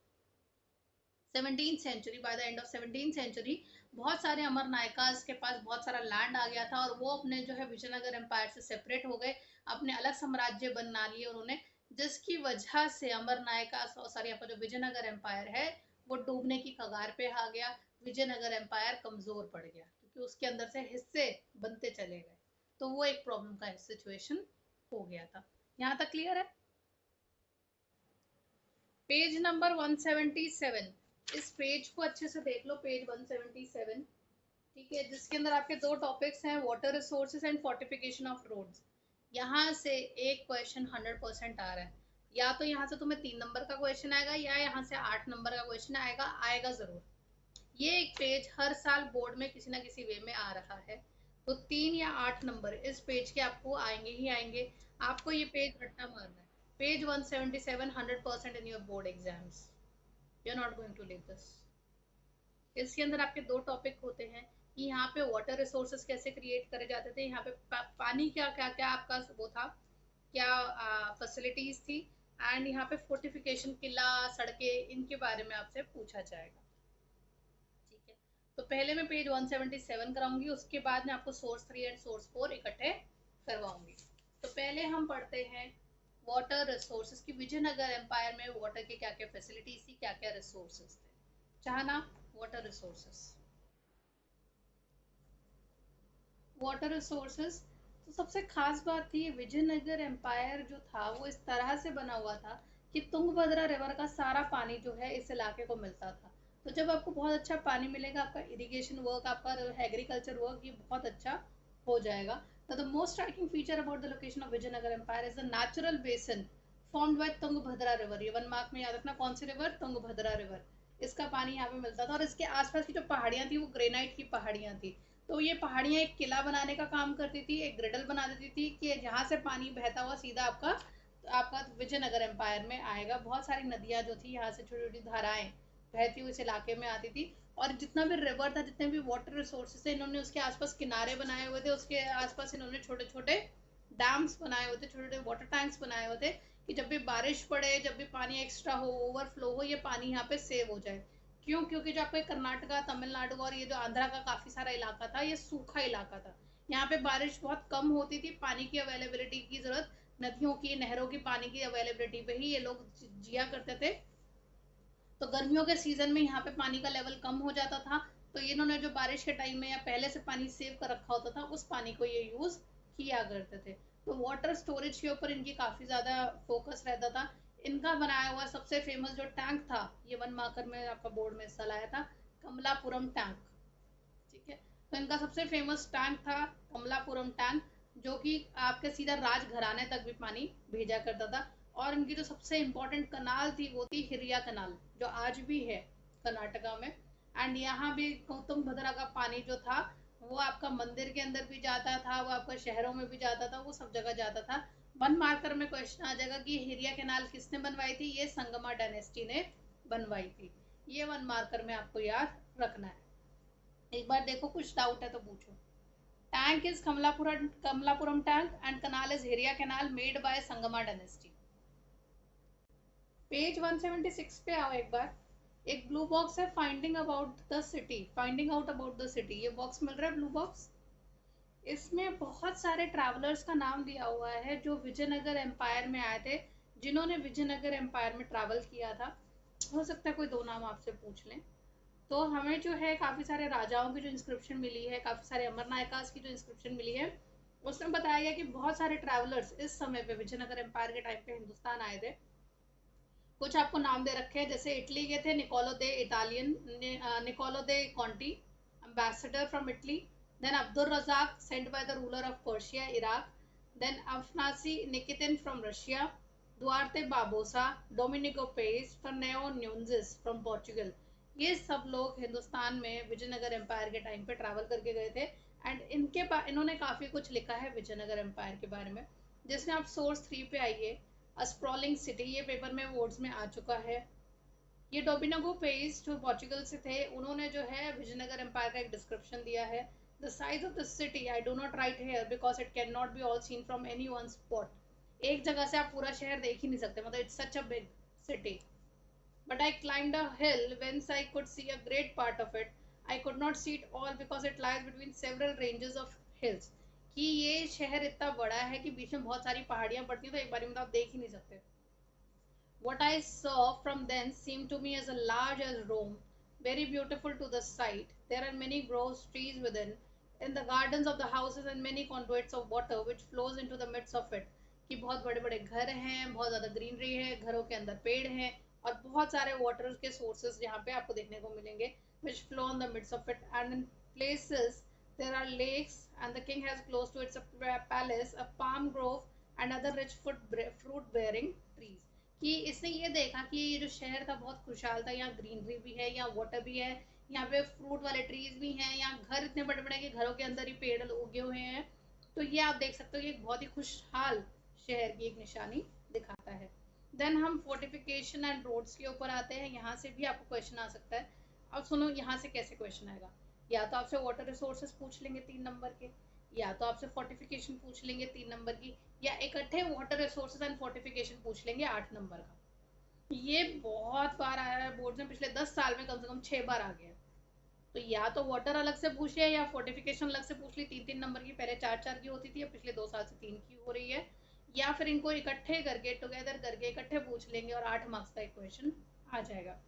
17th century, by the end of 17th century बहुत सारे अमर नायकास के पास बहुत सारा लैंड आ गया था और वो अपने जो है विजयनगर एम्पायर से सेपरेट हो गए, अपने अलग साम्राज्य बना लिए उन्होंने, जिसकी वजह से अमर नायकास और सॉरी आपका जो विजयनगर एम्पायर है वो डूबने की कगार पे आ गया। विजयनगर एम्पायर कमजोर पड़ गया क्योंकि उसके अंदर से हिस्से बनते चले गए, तो वो एक प्रॉब्लम का सिचुएशन हो गया था। यहाँ तक क्लियर है? पेज नंबर 177, इस पेज को अच्छे से देख लो, पेज 177, ठीक है, जिसके अंदर आपके दो टॉपिक्स हैं, water resources and fortification of roads. यहाँ से एक क्वेश्चन 100% आ रहा है, या तो यहाँ से तुम्हें 3 नंबर का क्वेश्चन आएगा या यहाँ से 8 नंबर का क्वेश्चन आएगा, आएगा जरूर। ये एक पेज हर साल बोर्ड में किसी ना किसी वे में आ रहा है, तो 3 या 8 नंबर इस पेज के आपको आएंगे ही आएंगे। आपको ये पेज रट्टा मारना है, page 177, 100% in your board exams, you are not going to leave this. इसके अंदर आपके दो टॉपिक होते हैं कि यहाँ पे वाटर रिसोर्सेज कैसे क्रिएट करे जाते थे, यहाँ पे पानी क्या क्या क्या आपका वो था, क्या फैसिलिटीज थी, एंड यहाँ पे फोर्टिफिकेशन, किला, सड़कें, इनके बारे में आपसे पूछा जाएगा। ठीक है, तो पहले मैं पेज 177 कराऊंगी, उसके बाद मैं आपको सोर्स 3 एंड सोर्स 4 इकट्ठे करवाऊंगी। तो पहले हम पढ़ते हैं वाटर रिसोर्सेज की, विजयनगर एम्पायर में वाटर की क्या क्या फैसिलिटीज थी, क्या क्या रिसोर्सेज थे। चाहना वाटर रिसोर्सेज, वाटर रिसोर्सेज, तो सबसे खास बात थी विजयनगर एम्पायर जो था वो इस तरह से बना हुआ था कि तुंगभद्रा रिवर का सारा पानी जो है इस इलाके को मिलता था। तो जब आपको बहुत अच्छा पानी मिलेगा, आपका इरिगेशन वर्क, आपका एग्रीकल्चर वर्क, ये बहुत अच्छा हो जाएगा। तो the most striking feature about the location of Vijayanagar empire is the natural basin formed by Tungabhadra river. ये 1 मार्क में याद रखना, कौन सी रिवर? तुंगभद्रा रिवर। इसका पानी यहाँ पे मिलता था और इसके आसपास की जो पहाड़ियाँ थी वो ग्रेनाइट की पहाड़ियाँ थी। तो ये पहाड़ियाँ एक किला बनाने का काम करती थी, एक ग्रिडल बना देती थी कि जहाँ से पानी बहता हुआ सीधा आपका आपका विजयनगर एम्पायर में आएगा। बहुत सारी नदियाँ जो थी यहाँ से छोटी छोटी धाराएं बहती हुई इस इलाके में आती थी, और जितना भी रिवर था, जितने भी वाटर रिसोर्सेज थे, इन्होंने उसके आसपास किनारे बनाए हुए थे, उसके आसपास इन्होंने छोटे छोटे डैम्स बनाए हुए थे, छोटे छोटे वाटर टैंक्स बनाए हुए थे कि जब भी बारिश पड़े, जब भी पानी एक्स्ट्रा हो, ओवरफ्लो हो, ये पानी यहाँ पे सेव हो जाए। क्यों? क्योंकि जो आपका कर्नाटका, तमिलनाडु और ये जो आंध्रा का काफी सारा इलाका था, ये सूखा इलाका था, यहाँ पे बारिश बहुत कम होती थी, पानी की अवेलेबिलिटी की जरूरत, नदियों की, नहरों की पानी की अवेलेबिलिटी पे ही ये लोग जिया करते थे। तो गर्मियों के सीजन में यहाँ पे पानी का लेवल कम हो जाता था, तो इन्होंने जो बारिश के टाइम में या पहले से पानी सेव कर रखा होता था, उस पानी को ये यूज किया करते थे। तो वाटर स्टोरेज के ऊपर इनकी काफी ज्यादा फोकस रहता था। इनका बनाया हुआ सबसे फेमस जो टैंक था, ये 1 मार्कर में आपका बोर्ड में हिस्सा लाया था, कमलापुरम टैंक। ठीक है, तो इनका सबसे फेमस टैंक था कमलापुरम टैंक, जो कि आपके सीधा राजघराने तक भी पानी भेजा करता था। और इनकी जो सबसे इम्पोर्टेंट कनाल थी वो थी हिरिया कनाल, जो आज भी है कर्नाटका में। एंड यहाँ भी गौतम भद्रा का पानी जो था वो आपका मंदिर के अंदर भी जाता था, वो आपका शहरों में भी जाता था, वो सब जगह जाता था। 1 मार्कर में क्वेश्चन आ जाएगा कि हिरिया कैनाल किसने बनवाई थी? ये संगमा डायनेस्टी ने बनवाई थी। ये 1 मार्कर में आपको याद रखना है। एक बार देखो, कुछ डाउट है तो पूछो। Tank is Kamalapuram tank and canal is Hiriya canal made by Sangama dynasty. Page 176 पे आओ एक बार। एक ब्लू बॉक्स है, finding about the city, finding out about the city, ये बॉक्स मिल रहा है ब्लू बॉक्स। इसमें बहुत सारे ट्रैवलर्स का नाम दिया हुआ है जो विजयनगर एम्पायर में आए थे, जिन्होंने विजयनगर एम्पायर में ट्रैवल किया था। हो सकता है कोई दो नाम आपसे पूछ लें। तो हमें जो है काफ़ी सारे राजाओं की जो इंस्क्रिप्शन मिली है, काफ़ी सारे अमर नायकास की जो इंस्क्रिप्शन मिली है, उसमें बताया गया कि बहुत सारे ट्रैवलर्स इस समय पे विजयनगर एम्पायर के टाइम पे हिंदुस्तान आए थे। कुछ आपको नाम दे रखे हैं, जैसे इटली के थे Niccolo de Italian, Niccolo de Conti, ambassador from Italy. Then Abdul Razzaq sent by the ruler of Persia Iraq. Then Afanasy Nikitin from Russia, Duarte Barbosa, Domingo Paes, Fernao Nuniz from Portugal. ये सब लोग हिंदुस्तान में Vijayanagar empire के time पे travel करके गए थे। And इन्होंने काफ़ी कुछ लिखा है विजयनगर एम्पायर के बारे में, जिसमें आप सोर्स 3 पे आइए। अ स्प्रॉलिंग सिटी, ये पेपर में वर्ड्स में आ चुका है। ये डोमिनिगो पेस जो पोर्चुगल से थे, उन्होंने जो है विजयनगर एम्पायर का एक डिस्क्रिप्शन दिया है। The size of the city I do not write here because it can not be all seen from any one spot. एक जगह से आप पूरा शहर देख ही नहीं सकते, मतलब it's such a big city. but I climbed a hill whence I could see a great part of it. I could not see it all because it lies between several ranges of hills. कि ये शहर इतना बड़ा है कि बीच में बहुत सारी पहाड़ियां पड़ती हैं, तो एक बार में तो आप देख ही नहीं सकते. What I saw from thence seemed to me as large as Rome, very beautiful to the sight. There are many groves, trees within, in the gardens of the houses and many conduits of water which flows into the midst of it. कि बहुत बड़े बड़े घर हैं, बहुत ज़्यादा greenery है, घरों के अंदर पेड़ हैं और बहुत सारे वाटर के सोर्सेज यहाँ पे आपको देखने को मिलेंगे which flow in the midst of it, and in places there are lakes, and the king has close to its a palace a palm grove and other rich fruit bearing trees. कि इसने ये देखा कि ये जो शहर था बहुत खुशहाल था, यहाँ ग्रीनरी भी है, यहाँ वाटर भी है, यहाँ पे फ्रूट वाले ट्रीज भी हैं, यहाँ घर इतने बड़े बड़े कि घरों के अंदर ही पेड़ उगे हुए हैं. तो ये आप देख सकते हो कि एक बहुत ही खुशहाल शहर की एक निशानी दिखाता है. देन हम फोर्टिफिकेशन एंड रोड्स के ऊपर आते हैं. यहाँ से भी आपको क्वेश्चन आ सकता है. अब सुनो यहाँ से कैसे क्वेश्चन आएगा. या तो आपसे वाटर रिसोर्सेज पूछ लेंगे 3 नंबर के, या तो आपसे फोर्टिफिकेशन पूछ लेंगे 3 नंबर की, या इकट्ठे वाटर रिसोर्सेज एंड फोर्टिफिकेशन पूछ लेंगे 8 नंबर का. ये बहुत बार आया है बोर्ड में, पिछले 10 साल में कम से कम 6 बार आ गया. तो या तो वाटर अलग से पूछ लिया या फोर्टिफिकेशन अलग से पूछ ली. 3-3 नंबर की पहले 4-4 की होती थी, अब पिछले 2 साल से 3 की हो रही है. या फिर इनको इकट्ठे करके टुगेदर करके इकट्ठे पूछ लेंगे और 8 मार्क्स का एक क्वेश्चन आ जाएगा.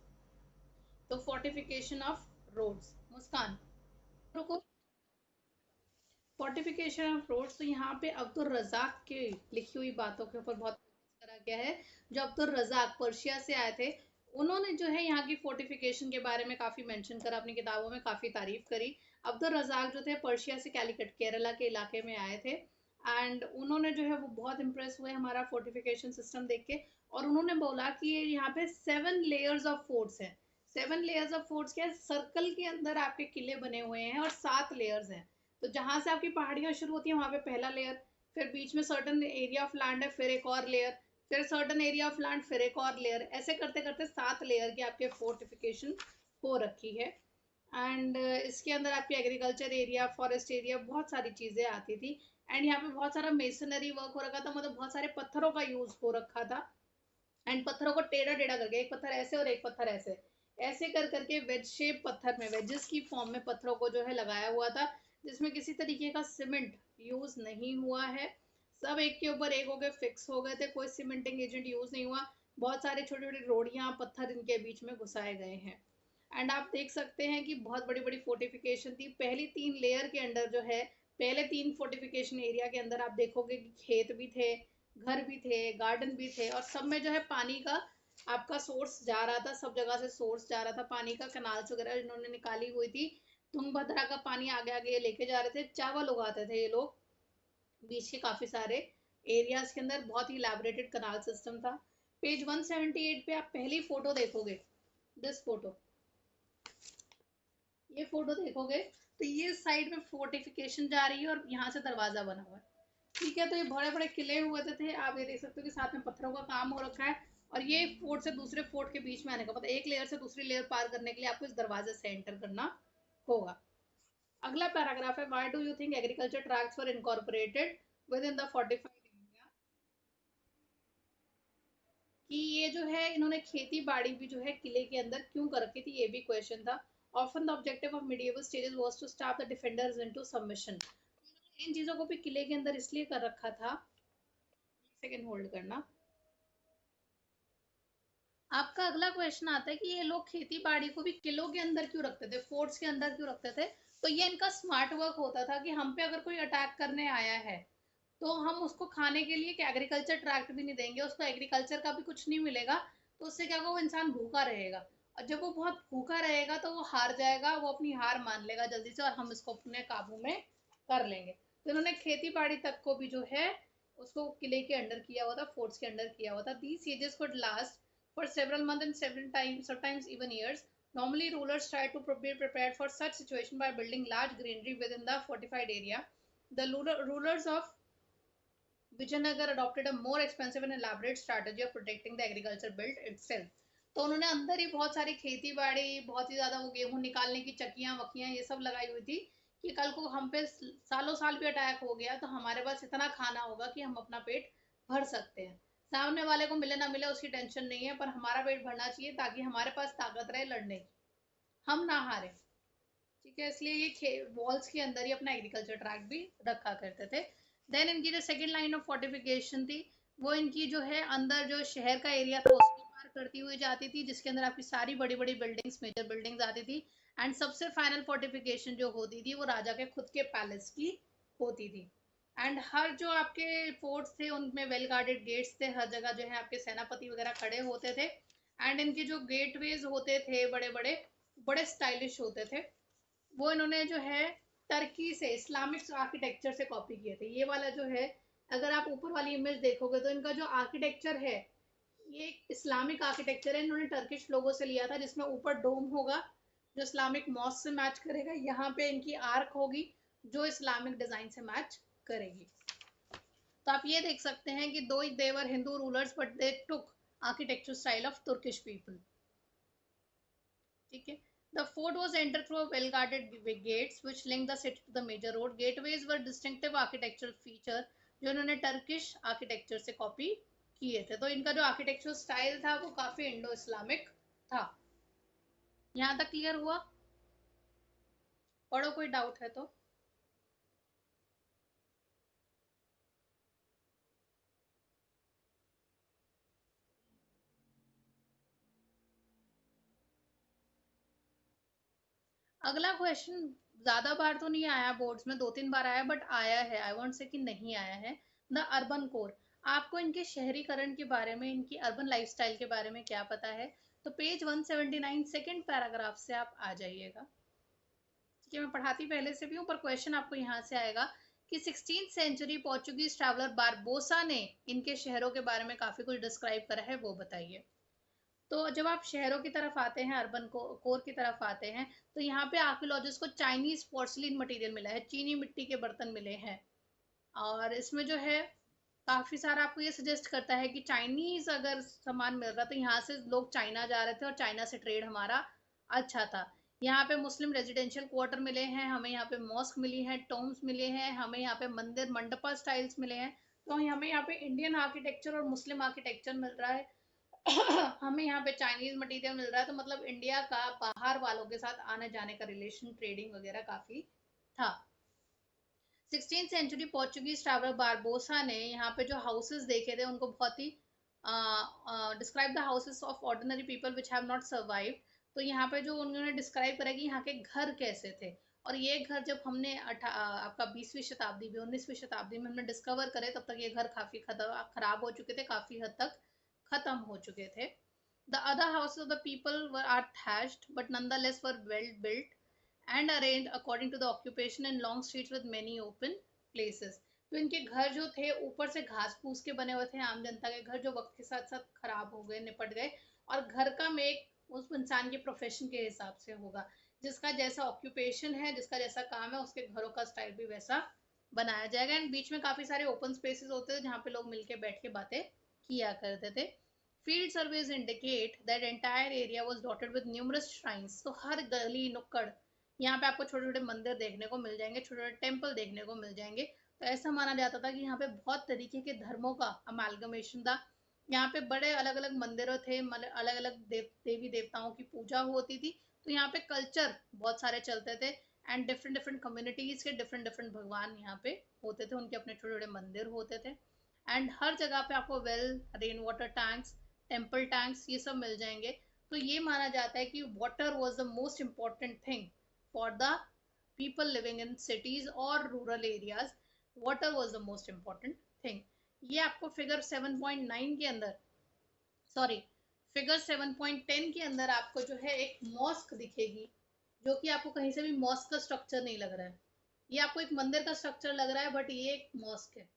तो फोर्टिफिकेशन ऑफ रोड्स. मुस्कान रुको. फोर्टिफिकेशन ऑफ रोड्स, तो यहाँ पे अब्दुल रजाक के लिखी हुई बातों के ऊपर बहुत करा गया है. जो अब्दुल रजाक पर्शिया से आए थे, उन्होंने जो है यहाँ की फोर्टिफिकेशन के बारे में काफ़ी मेंशन करा, अपनी किताबों में काफ़ी तारीफ करी. अब्दुल रजाक जो थे पर्शिया से कैलिकट केरला के इलाके में आए थे, एंड उन्होंने जो है वो बहुत इंप्रेस हुए हमारा फोर्टिफिकेशन सिस्टम देख के. और उन्होंने बोला कि यहाँ पे 7 लेयर्स ऑफ फोर्ट्स हैं. 7 लेयर्स ऑफ फोर्ट्स क्या है, सर्कल के अंदर आपके किले बने हुए हैं और 7 लेयर्स हैं. तो जहां से आपकी पहाड़ियां शुरू होती हैं वहां पे पहला लेयर, फिर बीच में सर्टन एरिया ऑफ लैंड है, फिर एक और लेयर, फिर सर्टन एरिया ऑफ लैंड, फिर एक और लेयर. ऐसे करते करते 7 लेयर की आपके फोर्टिफिकेशन हो रखी है. एंड इसके अंदर आपकी एग्रीकल्चर एरिया, फॉरेस्ट एरिया, बहुत सारी चीज़ें आती थी. एंड यहाँ पे बहुत सारा मेसनरी वर्क हो रखा था, मतलब बहुत सारे पत्थरों का यूज हो रखा था. एंड पत्थरों को टेढ़ा टेढ़ा करके, एक पत्थर ऐसे और एक पत्थर ऐसे, ऐसे कर करके वेज शेप पत्थर में, वेजेस की फॉर्म में पत्थरों को जो है लगाया हुआ था, जिसमें किसी तरीके का सीमेंट यूज नहीं हुआ है. सब एक के ऊपर एक हो गए, फिक्स हो गए थे, कोई सीमेंटिंग एजेंट यूज नहीं हुआ. बहुत सारे छोटे छोटे रोडियां पत्थर इनके बीच में घुसाए गए हैं. एंड आप देख सकते हैं कि बहुत बड़ी बड़ी फोर्टिफिकेशन थी. पहली 3 लेयर के अंदर जो है, पहले 3 फोर्टिफिकेशन एरिया के अंदर आप देखोगे कि खेत भी थे, घर भी थे, गार्डन भी थे, और सब में जो है पानी का आपका सोर्स जा रहा था. सब जगह से सोर्स जा रहा था पानी का. कैनाल्स वगैरह इन्होंने निकाली हुई थी. तुंगभद्रा का पानी आगे आगे लेके जा रहे थे. चावल उगाते थे ये लोग बीच के काफी सारे एरियाज के अंदर. बहुत ही इलेबोरेटेड कनाल सिस्टम था. पेज 178 पे आप पहली फोटो देखोगे, दिस फोटो, ये फोटो देखोगे तो ये साइड में फोर्टिफिकेशन जा रही है और यहाँ से दरवाजा बना हुआ है. ठीक है, तो ये बड़े बड़े किले हुए थे. आप ये देख सकते हो कि साथ में पत्थरों का काम हो रखा है. और ये फोर्ट से दूसरे फोर्ट के बीच में आने का, मतलब एक लेयर से दूसरी लेयर पार करने के लिए आपको इस दरवाजे से एंटर करना होगा. अगला पैराग्राफ है, why do you think agriculture tracts were incorporated within the fortified area. कि ये जो है इन्होंने खेती बाड़ी भी जो है किले के अंदर क्यों कर रखी थी, ये भी क्वेश्चन था. Often the objective of medieval stages was to stop the defenders into submission. इन चीजों को भी किले के अंदर इसलिए कर रखा था. सेकंड होल्ड करना. आपका अगला क्वेश्चन आता है कि ये लोग खेती बाड़ी को भी किलों के अंदर क्यों रखते थे, फोर्ट्स के अंदर क्यों रखते थे. तो ये इनका स्मार्ट वर्क होता था कि हम पे अगर कोई अटैक करने आया है तो हम उसको खाने के लिए एग्रीकल्चर ट्रैक्ट भी नहीं देंगे, उसको एग्रीकल्चर का भी कुछ नहीं मिलेगा. तो उससे क्या होगा, वो इंसान भूखा रहेगा. और जब वो बहुत भूखा रहेगा तो वो हार जाएगा, वो अपनी हार मान लेगा जल्दी से, और हम इसको अपने काबू में कर लेंगे. तो इन्होंने खेती बाड़ी तक को भी जो है उसको किले के अंडर किया हुआ था, फोर्ट्स के अंडर किया हुआ था. These sieges could last for several months and several times, sometimes even years. Normally, rulers try to be prepared for such situation by building large greenery within the fortified area. The rulers of Vijayanagar adopted a more expensive and elaborate strategy of protecting the agriculture built itself. तो उन्होंने अंदर ही बहुत सारी खेती बाड़ी, बहुत ही ज्यादा वो गेहूं निकालने की चक्कियां वक्कियां ये सब लगाई हुई थी कि कल को हम पे सालों साल भी अटैक हो गया तो हमारे पास इतना खाना होगा कि हम अपना पेट भर सकते हैं. सामने वाले को मिले ना मिले उसकी टेंशन नहीं है, पर हमारा पेट भरना चाहिए ताकि हमारे पास ताकत रहे लड़ने की, हम ना हारे। ठीक है, इसलिए ये वॉल्स के अंदर ही अपना एग्रीकल्चर ट्रैक्ट भी रखा करते थे। देन इनकी जो सेकंड लाइन ऑफ फोर्टिफिकेशन थी, वो इनकी जो है अंदर जो शहर का एरिया था उसको पार करती हुई जाती थी, जिसके अंदर आपकी सारी बड़ी बड़ी बिल्डिंग्स, मेजर बिल्डिंग्स आती थी। एंड सबसे फाइनल फोर्टिफिकेशन जो होती थी वो राजा के खुद के पैलेस की होती थी। एंड हर जो आपके फोर्ट्स थे उनमें वेल गार्डेड गेट्स थे, हर जगह जो है आपके सेनापति वगैरह खड़े होते थे। एंड इनके जो गेटवेज होते थे बड़े बड़े बड़े स्टाइलिश होते थे। वो इन्होंने जो है टर्की से इस्लामिक आर्किटेक्चर से कॉपी किए थे। ये वाला जो है, अगर आप ऊपर वाली इमेज देखोगे तो इनका जो आर्किटेक्चर है ये इस्लामिक आर्किटेक्चर है, इन्होंने टर्किश लोगों से लिया था, जिसमें ऊपर डोम होगा जो इस्लामिक मॉस्क से मैच करेगा, यहाँ पे इनकी आर्क होगी जो इस्लामिक डिजाइन से मैच करेगी। तो आप ये देख सकते हैं कि though they were Hindu rulers but they took architecture style of Turkish people. ठीक है, the fort was entered through a well-guarded gates which linked the city to the major road. Gateways were distinctive architectural feature जो इन्होंने Turkish architecture से copy किए थे। तो इनका जो आर्किटेक्चर स्टाइल था वो काफी इंडो इस्लामिक था। यहाँ तक क्लियर हुआ? पढ़ो, कोई डाउट है तो। अगला क्वेश्चन ज्यादा बार तो नहीं आया बोर्ड्स में, 2-3 बार आया, बट आया है, आई वॉन्ट से कि नहीं आया है। द अर्बन कोर, आपको इनके शहरीकरण के बारे में, इनकी अर्बन लाइफस्टाइल के बारे में क्या पता है? तो पेज 179 सेकेंड पैराग्राफ से आप आ जाइएगा। ठीक है, मैं पढ़ाती पहले से भी हूँ, पर क्वेश्चन आपको यहाँ से आएगा कि 16th century Portuguese traveller Barbosa ने इनके शहरों के बारे में काफी कुछ डिस्क्राइब करा है, वो बताइए। तो जब आप शहरों की तरफ आते हैं, अर्बन कोर की तरफ आते हैं, तो यहाँ पे आर्कियोलॉजिस्ट को चाइनीज पोर्सलिन मटेरियल मिला है, चीनी मिट्टी के बर्तन मिले हैं। और इसमें जो है काफी सारा आपको ये सजेस्ट करता है कि चाइनीज अगर सामान मिल रहा तो यहाँ से लोग चाइना जा रहे थे और चाइना से ट्रेड हमारा अच्छा था। यहाँ पे मुस्लिम रेजिडेंशियल क्वार्टर मिले हैं हमें, यहाँ पे मॉस्क मिली है, टोम्स मिले हैं हमें, यहाँ पे मंदिर मंडपा स्टाइल्स मिले हैं। तो हमें यहाँ पे इंडियन आर्किटेक्चर और मुस्लिम आर्किटेक्चर मिल रहा है। हमें यहाँ पे चाइनीज मटेरियल मिल रहा है, तो मतलब इंडिया का बाहर वालों के साथ आने जाने का रिलेशन, ट्रेडिंग वगैरह काफी था। 16th century Portuguese traveller Barbosa ने यहाँ पे जो हाउसेस देखे थे उनको बहुत ही describe the houses of ordinary people which have not survived. तो यहाँ पे जो उन्होंने डिस्क्राइब करा कि यहाँ के घर कैसे थे, और ये घर जब हमने आपका 20वीं शताब्दी में 19वीं शताब्दी में हमने डिस्कवर करे, तब तक ये घर काफी खराब हो चुके थे, काफी हद तक खत्म हो चुके थे। The other houses of the people are thatched but nonetheless were well built and arranged according to the occupation in long streets with many open places. तो इनके घर जो थे ऊपर से घास फूस के बने हुए थे, आम जनता के घर जो वक्त के साथ साथ खराब हो गए, निपट गए। और घर का मेक उस इंसान के प्रोफेशन के हिसाब से होगा, जिसका जैसा ऑक्यूपेशन है, जिसका जैसा काम है, उसके घरों का स्टाइल भी वैसा बनाया जाएगा। एंड बीच में काफी सारे ओपन स्पेसेस होते थे जहाँ पे लोग मिलके बैठ के बातें किया करते थे। Field surveys indicate that entire area was dotted with numerous shrines. तो हर गली नुक्कड़ यहाँ पे आपको छोटे छोटे मंदिर देखने को मिल जाएंगे, छोटे छोटे टेम्पल देखने को मिल जाएंगे। तो ऐसा माना जाता था कि यहाँ पे बहुत तरीके के धर्मों का अमालगमेशन था। यहाँ पे बड़े अलग अलग मंदिरों थे, अलग अलग देवी देवताओं की पूजा होती थी। तो यहाँ पे कल्चर बहुत सारे चलते थे, एंड डिफरेंट डिफरेंट कम्युनिटीज के डिफरेंट डिफरेंट भगवान यहाँ पे होते थे, उनके अपने छोटे छोटे मंदिर होते थे। एंड हर जगह पे आपको well, rain water tanks, temple tanks, ये सब मिल जाएंगे। तो ये माना जाता है कि water was the most important thing for the people living in cities और rural areas. Water was the most important thing. ये आपको फिगर 7.9 के अंदर, सॉरी फिगर 7.10 के अंदर आपको जो है एक मॉस्क दिखेगी, जो कि आपको कहीं से भी मॉस्क का स्ट्रक्चर नहीं लग रहा है। ये आपको एक मंदिर का स्ट्रक्चर लग रहा है, बट ये एक मॉस्क है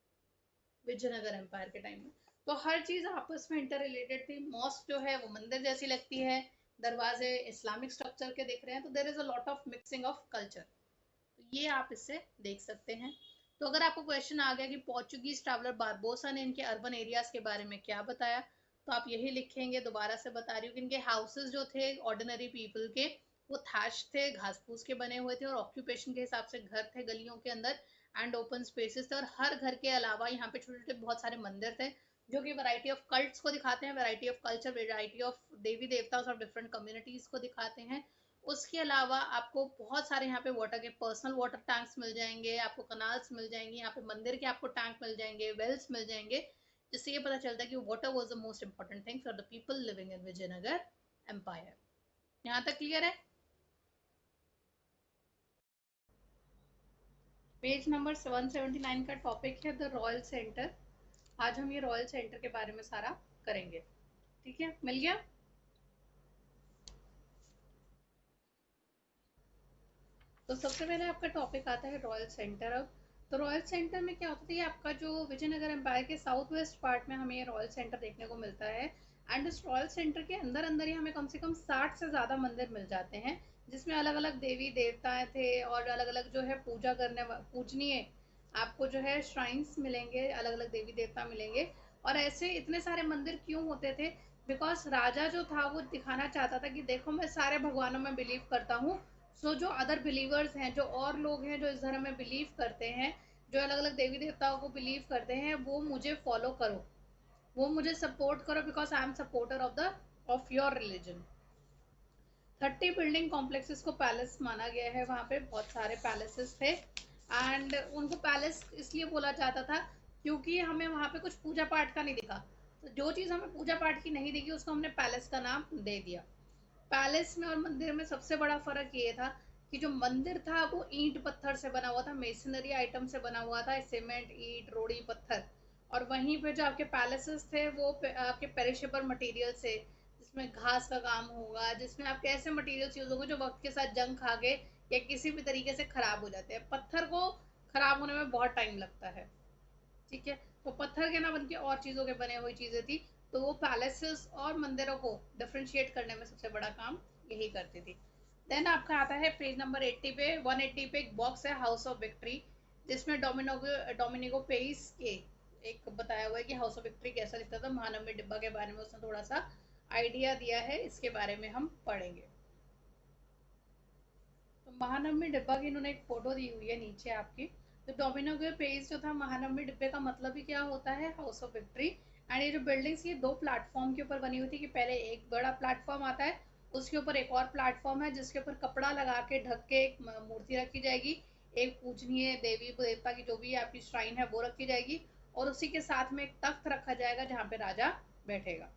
विजयनगर एम्पायर के टाइम में। तो हर चीज आपस में इंटर रिलेटेड थी। मॉस्क जो है वो मंदिर जैसी लगती है, दरवाजे इस्लामिक स्ट्रक्चर के दिख रहे हैं, तो there is a lot of mixing of culture. तो ये आप इससे देख सकते हैं। तो अगर आपको क्वेश्चन आ गया कि पोर्चुगीज ट्रैवलर बारबोसा ने इनके अर्बन एरियाज के बारे में क्या बताया, तो आप यही लिखेंगे। दोबारा से बता रही हूँ कि इनके हाउसेज जो थे ऑर्डिनरी पीपल के, वो थैच थे, घास फूस के बने हुए थे, और ऑक्यूपेशन के हिसाब से घर थे गलियों के अंदर, एंड ओपन स्पेसेस थे। और हर घर के अलावा यहाँ पे छोटे छोटे बहुत सारे मंदिर थे, जो कि वैरायटी ऑफ कल्ट्स को दिखाते हैं, variety of culture, variety of देवी देवता और डिफरेंट कम्युनिटीज को दिखाते हैं। उसके अलावा आपको बहुत सारे यहाँ पे वाटर के पर्सनल वाटर टैंक्स मिल जाएंगे, आपको कनाल्स मिल जाएंगे, यहाँ पे मंदिर के आपको टैंक मिल जाएंगे, वेल्स मिल जाएंगे, जिससे ये पता चलता है कि water was the most important thing for the people living in Vijayanagar empire. यहाँ तक क्लियर है? पेज नंबर 179 का टॉपिक है द रॉयल सेंटर। आज हम ये रॉयल सेंटर के बारे में सारा करेंगे। ठीक है, मिल गया? तो सबसे पहले आपका टॉपिक आता है रॉयल सेंटर। अब तो रॉयल सेंटर में क्या होता है, आपका जो विजयनगर एम्पायर के साउथ वेस्ट पार्ट में हमें ये रॉयल सेंटर देखने को मिलता है। एंड इस रॉयल सेंटर के अंदर अंदर ही हमें कम से कम 60 से ज़्यादा मंदिर मिल जाते हैं, जिसमें अलग अलग देवी देवताएं थे और अलग अलग जो है पूजा करने पूजनीय आपको जो है श्राइन्स मिलेंगे, अलग अलग देवी देवता मिलेंगे। और ऐसे इतने सारे मंदिर क्यों होते थे? बिकॉज राजा जो था वो दिखाना चाहता था कि देखो मैं सारे भगवानों में बिलीव करता हूँ, सो जो अदर बिलीवर्स हैं, जो और लोग हैं जो इस धर्म में बिलीव करते हैं, जो अलग अलग देवी देवताओं को बिलीव करते हैं, वो मुझे फॉलो करो, वो मुझे सपोर्ट करो, because I am supporter of your religion. 30 building complexes को पैलेस माना गया है, वहाँ पे बहुत सारे पैलेसेस थे। एंड उनको पैलेस इसलिए बोला जाता था क्योंकि हमें वहाँ पे कुछ पूजा पाठ का नहीं दिखा, तो जो चीज़ हमें पूजा पाठ की नहीं दिखी उसको हमने पैलेस का नाम दे दिया। पैलेस में और मंदिर में सबसे बड़ा फर्क ये था कि जो मंदिर था वो ईंट पत्थर से बना हुआ था, मेसनरी आइटम से बना हुआ था, सीमेंट, ईंट, रोड़ी, पत्थर। और वहीं पे जो आपके पैलेसेस थे वो आपके पेरिशेबल मटेरियल से, जिसमें घास का काम होगा, जिसमें आपके ऐसे मटेरियल्स यूज होंगे जो वक्त के साथ जंग खा गए या किसी भी तरीके से खराब हो जाते हैं। पत्थर को खराब होने में बहुत टाइम लगता है। ठीक है, तो पत्थर के ना बन के और चीज़ों के बने हुई चीज़ें थी, तो वो पैलेसेस और मंदिरों को डिफ्रेंशिएट करने में सबसे बड़ा काम यही करती थी। देन आपका आता है पेज नंबर 80 पे, 180 पे एक बॉक्स है हाउस ऑफ विक्ट्री, जिसमें डोमिनिगो पेइस के एक बताया हुआ है कि हाउस ऑफ विक्ट्री कैसा दिखता था। महानवमी डिब्बा के बारे में उसने थोड़ा सा आइडिया दिया है, इसके बारे में हम पढ़ेंगे। तो महानवमी डिब्बा की इन्होंने एक फोटो दी हुई है नीचे आपकी। तो डोमिनो के पेज जो था, महानवमी डिब्बे का मतलब ही क्या होता है, हाउस ऑफ विक्ट्री। एंड ये जो बिल्डिंग्स, ये 2 प्लेटफॉर्म के ऊपर बनी हुई थी कि पहले एक बड़ा प्लेटफॉर्म आता है, उसके ऊपर एक और प्लेटफॉर्म है जिसके ऊपर कपड़ा लगा के ढक के एक मूर्ति रखी जाएगी, एक पूजनीय देवी देवता की जो भी आपकी श्राइन है वो रखी जाएगी, और उसी के साथ में एक तख्त रखा जाएगा जहाँ पे राजा बैठेगा।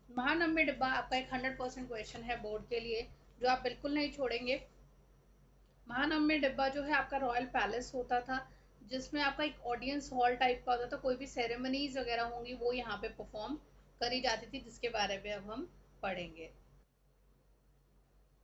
महानवमी डिब्बा आपका एक 100% क्वेश्चन है बोर्ड के लिए, जो आप बिल्कुल नहीं छोड़ेंगे। महानवमी डिब्बा जो है आपका रॉयल पैलेस होता था, जिसमें आपका एक ऑडियंस हॉल टाइप का होता था, कोई भी सेरेमनीज वगैरह होंगी वो यहाँ पे परफॉर्म करी जाती थी, जिसके बारे में अब हम पढ़ेंगे।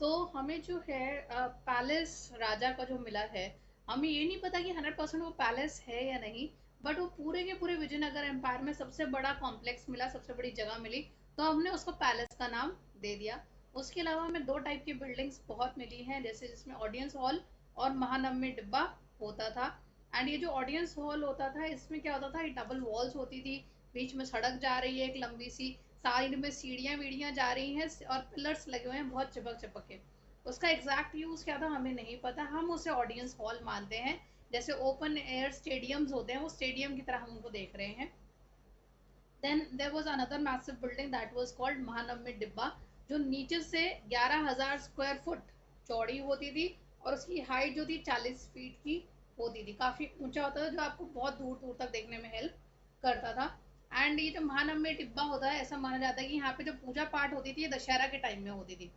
तो हमें जो है पैलेस राजा का जो मिला है, हमें ये नहीं पता कि 100% वो पैलेस है या नहीं, बट वो पूरे के पूरे विजयनगर एम्पायर में सबसे बड़ा कॉम्प्लेक्स मिला, सबसे बड़ी जगह मिली, तो हमने उसको पैलेस का नाम दे दिया। उसके अलावा हमें 2 टाइप की बिल्डिंग्स बहुत मिली हैं, जैसे जिसमें ऑडियंस हॉल और महानवमी डिब्बा होता था। एंड ये जो ऑडियंस हॉल होता था, इसमें क्या होता था, ये डबल वॉल्स होती थी, बीच में सड़क जा रही है एक लंबी सी, साइड में सीढ़ियाँ वीढ़ियाँ जा रही हैं और पिलर्स लगे हुए हैं बहुत चिपक चिपक के। उसका एग्जैक्ट यूज़ क्या था हमें नहीं पता, हम उसे ऑडियंस हॉल मानते हैं। जैसे ओपन एयर स्टेडियम्स होते हैं, वो स्टेडियम की तरह हम उनको देख रहे हैं। Then there was another massive building that was called Mahanavami Dibba, जो नीचे से 11,000 स्क्वायर फुट चौड़ी होती थी, और उसकी हाइट जो थी 40 फीट की होती थी, काफ़ी ऊंचा होता था, जो आपको बहुत दूर दूर तक देखने में हेल्प करता था। एंड ये जो महानवमी डिब्बा होता है, ऐसा माना जाता है कि यहाँ पे जो पूजा पाठ होती थी ये दशहरा के टाइम में होती थी।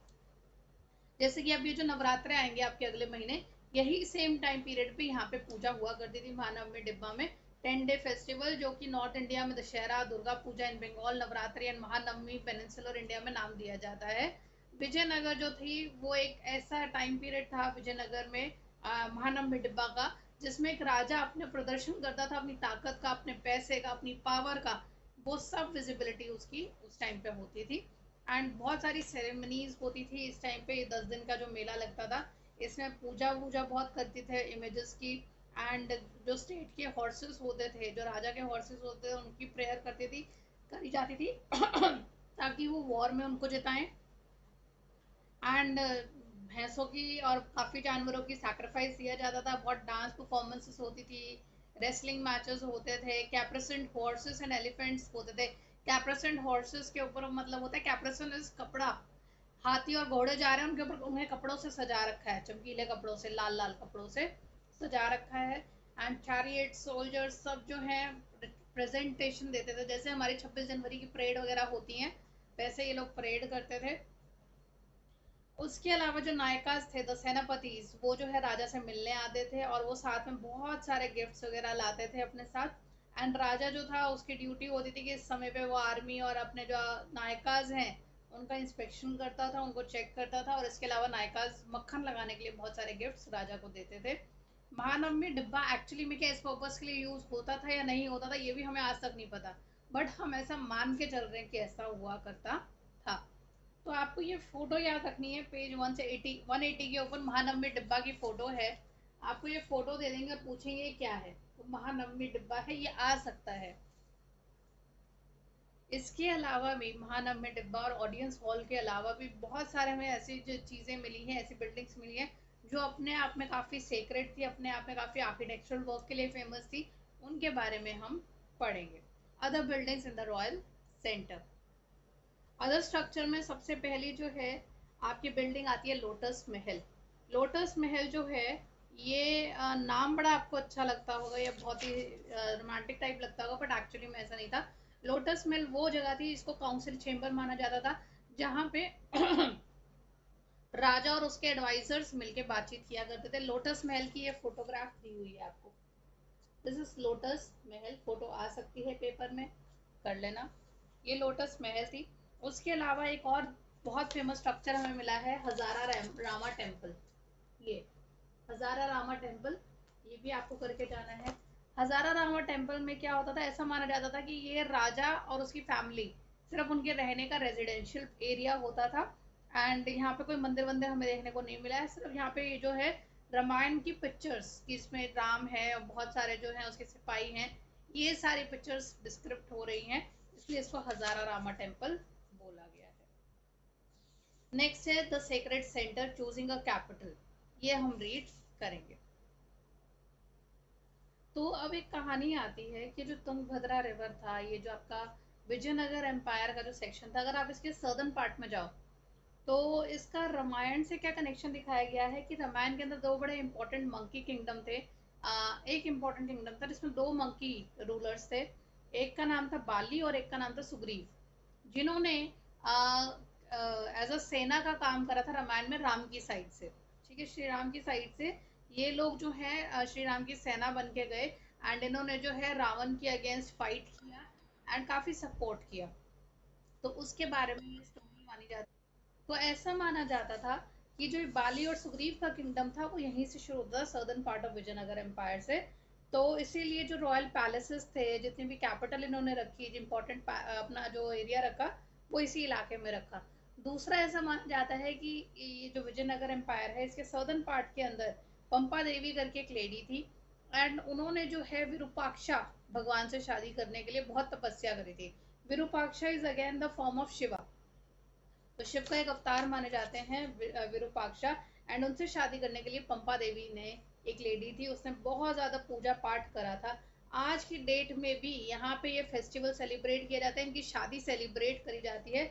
जैसे कि अब ये जो नवरात्रे आएंगे आपके अगले महीने, यही सेम टाइम पीरियड पे यहाँ पे पूजा हुआ करती थी महानवमी डिब्बा में। 10 डे फेस्टिवल, जो कि नॉर्थ इंडिया में Dussehra, Durga Puja in Bengal, Navratri and Mahanavami peninsular India में नाम दिया जाता है। विजयनगर जो थी वो एक ऐसा टाइम पीरियड था विजयनगर में महानवमी डिब्बा का, जिसमें एक राजा अपने प्रदर्शन करता था, अपनी ताकत का, अपने पैसे का, अपनी पावर का, वो सब विजिबिलिटी उसकी उस टाइम पे होती थी। एंड बहुत सारी सेरेमनीज होती थी इस टाइम पे, 10 दिन का जो मेला लगता था, इसमें पूजा वूजा बहुत करते थे इमेजेस की। एंड जो स्टेट के हॉर्सेस होते थे, जो राजा के हॉर्सेस होते थे, उनकी प्रेयर करती थी, करी जाती थी ताकि वो वॉर में उनको जिताएं। एंड भैंसों की और काफ़ी जानवरों की सैक्रिफाइस दिया जाता था, बहुत डांस परफॉर्मेंसेस होती थी, रेसलिंग मैचेस होते थे, कैप्रेसेंट हॉर्सेस एंड एलिफेंट्स होते थे। कैप्रेसेंट हॉर्सेस के ऊपर मतलब होता है, कैप्रेसन इज कपड़ा, हाथी और घोड़े जा रहे हैं, उनके ऊपर उन्हें कपड़ों से सजा रखा है, चमकीले कपड़ों से, लाल लाल कपड़ों से सजा रखा है। एंड चैरियट सोल्जर्स सब जो है प्रेजेंटेशन देते थे, जैसे हमारी 26 जनवरी की परेड वगैरह होती हैं वैसे ये लोग परेड करते थे। उसके अलावा जो नायकास थे, द सेनापतिज, वो जो है राजा से मिलने आते थे और वो साथ में बहुत सारे गिफ्ट्स वगैरह लाते थे अपने साथ। एंड राजा जो था उसकी ड्यूटी होती थी कि इस समय पे वो आर्मी और अपने जो नायकाज हैं उनका इंस्पेक्शन करता था, उनको चेक करता था। और इसके अलावा नायकाज मक्खन लगाने के लिए बहुत सारे गिफ्ट्स राजा को देते थे। महानवमी डिब्बा एक्चुअली में क्या इस पर्पज के लिए यूज होता था या नहीं होता था ये भी हमें आज तक नहीं पता, बट हम ऐसा मान के चल रहे हैं कि ऐसा हुआ करता था। तो आपको ये फोटो याद रखनी है, पेज 180 के ऊपर महानवमी डिब्बा की फोटो है। आपको ये फोटो दे देंगे और पूछेंगे क्या है, तो महानवमी डिब्बा है, ये आ सकता है। इसके अलावा भी महानवमी डिब्बा और ऑडियंस हॉल के अलावा भी बहुत सारे हमें ऐसी जो चीज़ें मिली हैं, ऐसी बिल्डिंग्स मिली हैं जो अपने आप में काफ़ी सेक्रेट थी, अपने आप में काफ़ी आर्किटेक्चरल वर्क के लिए फेमस थी। उनके बारे में हम पढ़ेंगे। Other buildings in the royal centre. Other structure में सबसे पहली जो है आपकी बिल्डिंग आती है लोटस महल। लोटस महल जो है ये नाम बड़ा आपको अच्छा लगता होगा या बहुत ही रोमांटिक टाइप लगता होगा, बट एक्चुअली में ऐसा नहीं था। लोटस महल वो जगह थी जिसको काउंसिल चेंबर माना जाता था, जहाँ पे राजा और उसके एडवाइजर्स मिलके बातचीत किया करते थे। लोटस महल की ये फोटोग्राफ दी हुई है आपको, this is lotus Mahal. Photo आ सकती है पेपर में, कर लेना। ये लोटस महल थी। उसके अलावा एक और बहुत फेमस स्ट्रक्चर हमें मिला है, हजारा रामा टेम्पल। ये हजारा रामा टेम्पल, ये भी आपको करके जाना है। हजारा रामा टेम्पल में क्या होता था, ऐसा माना जाता था कि ये राजा और उसकी फैमिली सिर्फ उनके रहने का रेजिडेंशियल एरिया होता था। एंड यहाँ पे कोई मंदिर वंदिर हमें देखने को नहीं मिला है, सिर्फ यहाँ पे ये जो है रामायण की पिक्चर्स, इसमें राम है और बहुत सारे जो हैं उसके सिपाही हैं, ये सारी पिक्चर्स डिस्क्रिप्ट हो रही हैं, इसलिए इसको हजारा रामा टेम्पल बोला गया है। नेक्स्ट है the sacred centre choosing a capital, ये हम रीड करेंगे। तो अब एक कहानी आती है कि जो तुंगभद्रा रिवर था, ये जो आपका विजयनगर एम्पायर का जो सेक्शन था, अगर आप इसके सर्दर्न पार्ट में जाओ तो इसका रामायण से क्या कनेक्शन दिखाया गया है कि रामायण के अंदर दो बड़े इंपॉर्टेंट मंकी किंगडम थे। एक इंपॉर्टेंट किंगडम था जिसमें दो मंकी रूलर्स थे, एक का नाम था बाली और एक का नाम था सुग्रीव, जिन्होंने एज अ सेना का काम करा था रामायण में राम की साइड से। ठीक है, श्री राम की साइड से ये लोग जो है श्री राम की सेना बन के गए, एंड इन्होंने जो है रावण के अगेंस्ट फाइट किया एंड काफी सपोर्ट किया। तो उसके बारे में ये स्टोरी मानी जाती है। तो ऐसा माना जाता था कि जो बाली और सुग्रीव का किंगडम था वो यहीं से शुरू होता था, southern part of Vijayanagar empire से। तो इसीलिए जो रॉयल पैलेसेस थे, जितनी भी कैपिटल इन्होंने रखी, जो इम्पोर्टेंट अपना जो एरिया रखा, वो इसी इलाके में रखा। दूसरा ऐसा माना जाता है कि ये जो विजयनगर एम्पायर है इसके सर्दर्न पार्ट के अंदर पंपा देवी करके एक लेडी थी, एंड उन्होंने जो है विरूपाक्षा भगवान से शादी करने के लिए बहुत तपस्या करी थी। Virupaksha is again the form of Shiva, तो शिव का एक अवतार माने जाते हैं विरूपाक्षा। एंड उनसे शादी करने के लिए पंपा देवी ने, एक लेडी थी, उसने बहुत ज्यादा पूजा पाठ करा था। आज की डेट में भी यहाँ पे ये फेस्टिवल सेलिब्रेट किया जाता है, इनकी शादी सेलिब्रेट करी जाती है,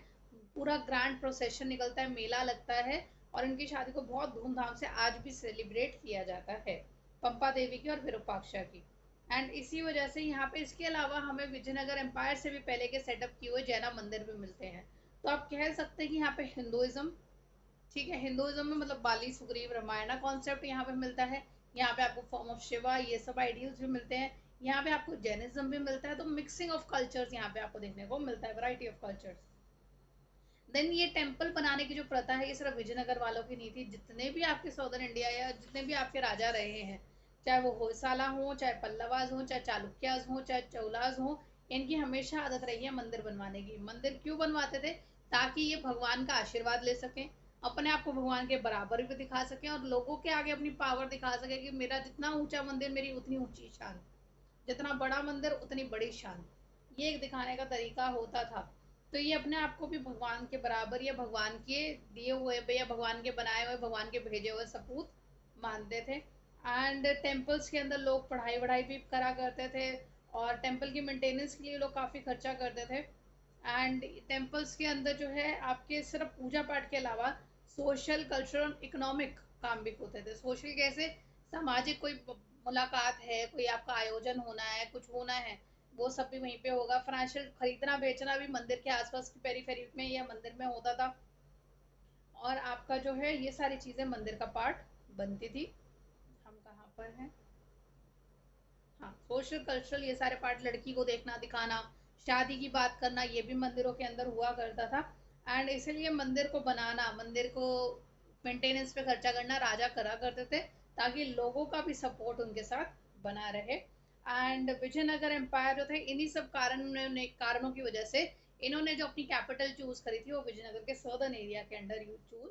पूरा ग्रैंड प्रोसेशन निकलता है, मेला लगता है, और इनकी शादी को बहुत धूमधाम से आज भी सेलिब्रेट किया जाता है, पंपा देवी की और विरूपाक्षा की। एंड इसी वजह से यहाँ पे इसके अलावा हमें विजयनगर एम्पायर से भी पहले के सेटअप किए हुए जैना मंदिर भी मिलते हैं। तो आप कह सकते हैं कि यहाँ पे हिंदुइज्म, ठीक है, हिंदुइज्म में मतलब बाली सुग्रीव रामायण कॉन्सेप्ट यहाँ पे मिलता है। यहाँ पे आपको फॉर्म ऑफ शिवा ये सब आइडियल्स भी मिलते हैं। यहाँ पे आपको जैनिज्म भी मिलता है, तो मिक्सिंग ऑफ कल्चर्स यहाँ पे आपको देखने को मिलता है, वैरायटी ऑफ कल्चर्स। देन ये टेम्पल बनाने की जो प्रथा है ये सिर्फ विजयनगर वालों की नहीं थी, जितने भी आपके साउदर्न इंडिया या जितने भी आपके राजा रहे हैं, चाहे वो होयसाला हो, चाहे पल्लवाज हो, चाहे चालुक्याज हो, चाहे चौलाज हो, इनकी हमेशा आदत रही है मंदिर बनवाने की। मंदिर क्यों बनवाते थे, ताकि ये भगवान का आशीर्वाद ले सकें, अपने आप को भगवान के बराबर भी दिखा सकें, और लोगों के आगे अपनी पावर दिखा सके कि मेरा जितना ऊंचा मंदिर मेरी उतनी ऊंची शान, जितना बड़ा मंदिर उतनी बड़ी शान, ये एक दिखाने का तरीका होता था। तो ये अपने आप को भी भगवान के बराबर या भगवान के दिए हुए या भगवान के बनाए हुए, भगवान के भेजे हुए सपूत मानते थे। एंड टेम्पल्स के अंदर लोग पढ़ाई वढ़ाई भी करा करते थे, और टेम्पल की मेंटेनेंस के लिए लोग काफ़ी खर्चा करते थे। एंड टेम्पल्स के अंदर जो है आपके सिर्फ पूजा पाठ के अलावा सोशल, कल्चरल, इकोनॉमिक काम भी होते थे। सोशल कैसे, सामाजिक कोई मुलाकात है, कोई आपका आयोजन होना है, कुछ होना है, वो सब भी वहीं पे होगा। फाइनेंशियल खरीदना बेचना भी मंदिर के आसपास की पेरीफेरी में या मंदिर में होता था। और आपका जो है ये सारी चीज़ें मंदिर का पार्ट बनती थी। हम कहाँ पर हैं, हाँ, सोशल कल्चरल ये सारे पार्ट, लड़की को देखना दिखाना, शादी की बात करना, ये भी मंदिरों के अंदर हुआ करता था। एंड इसीलिए मंदिर को बनाना, मंदिर को मेंटेनेंस पे खर्चा करना राजा करा करते थे, ताकि लोगों का भी सपोर्ट उनके साथ बना रहे। एंड विजयनगर एम्पायर जो थे, इन्हीं सब कारणों की वजह से इन्होंने जो अपनी कैपिटल चूज करी थी वो विजयनगर के सदर्न एरिया के अंडर चूज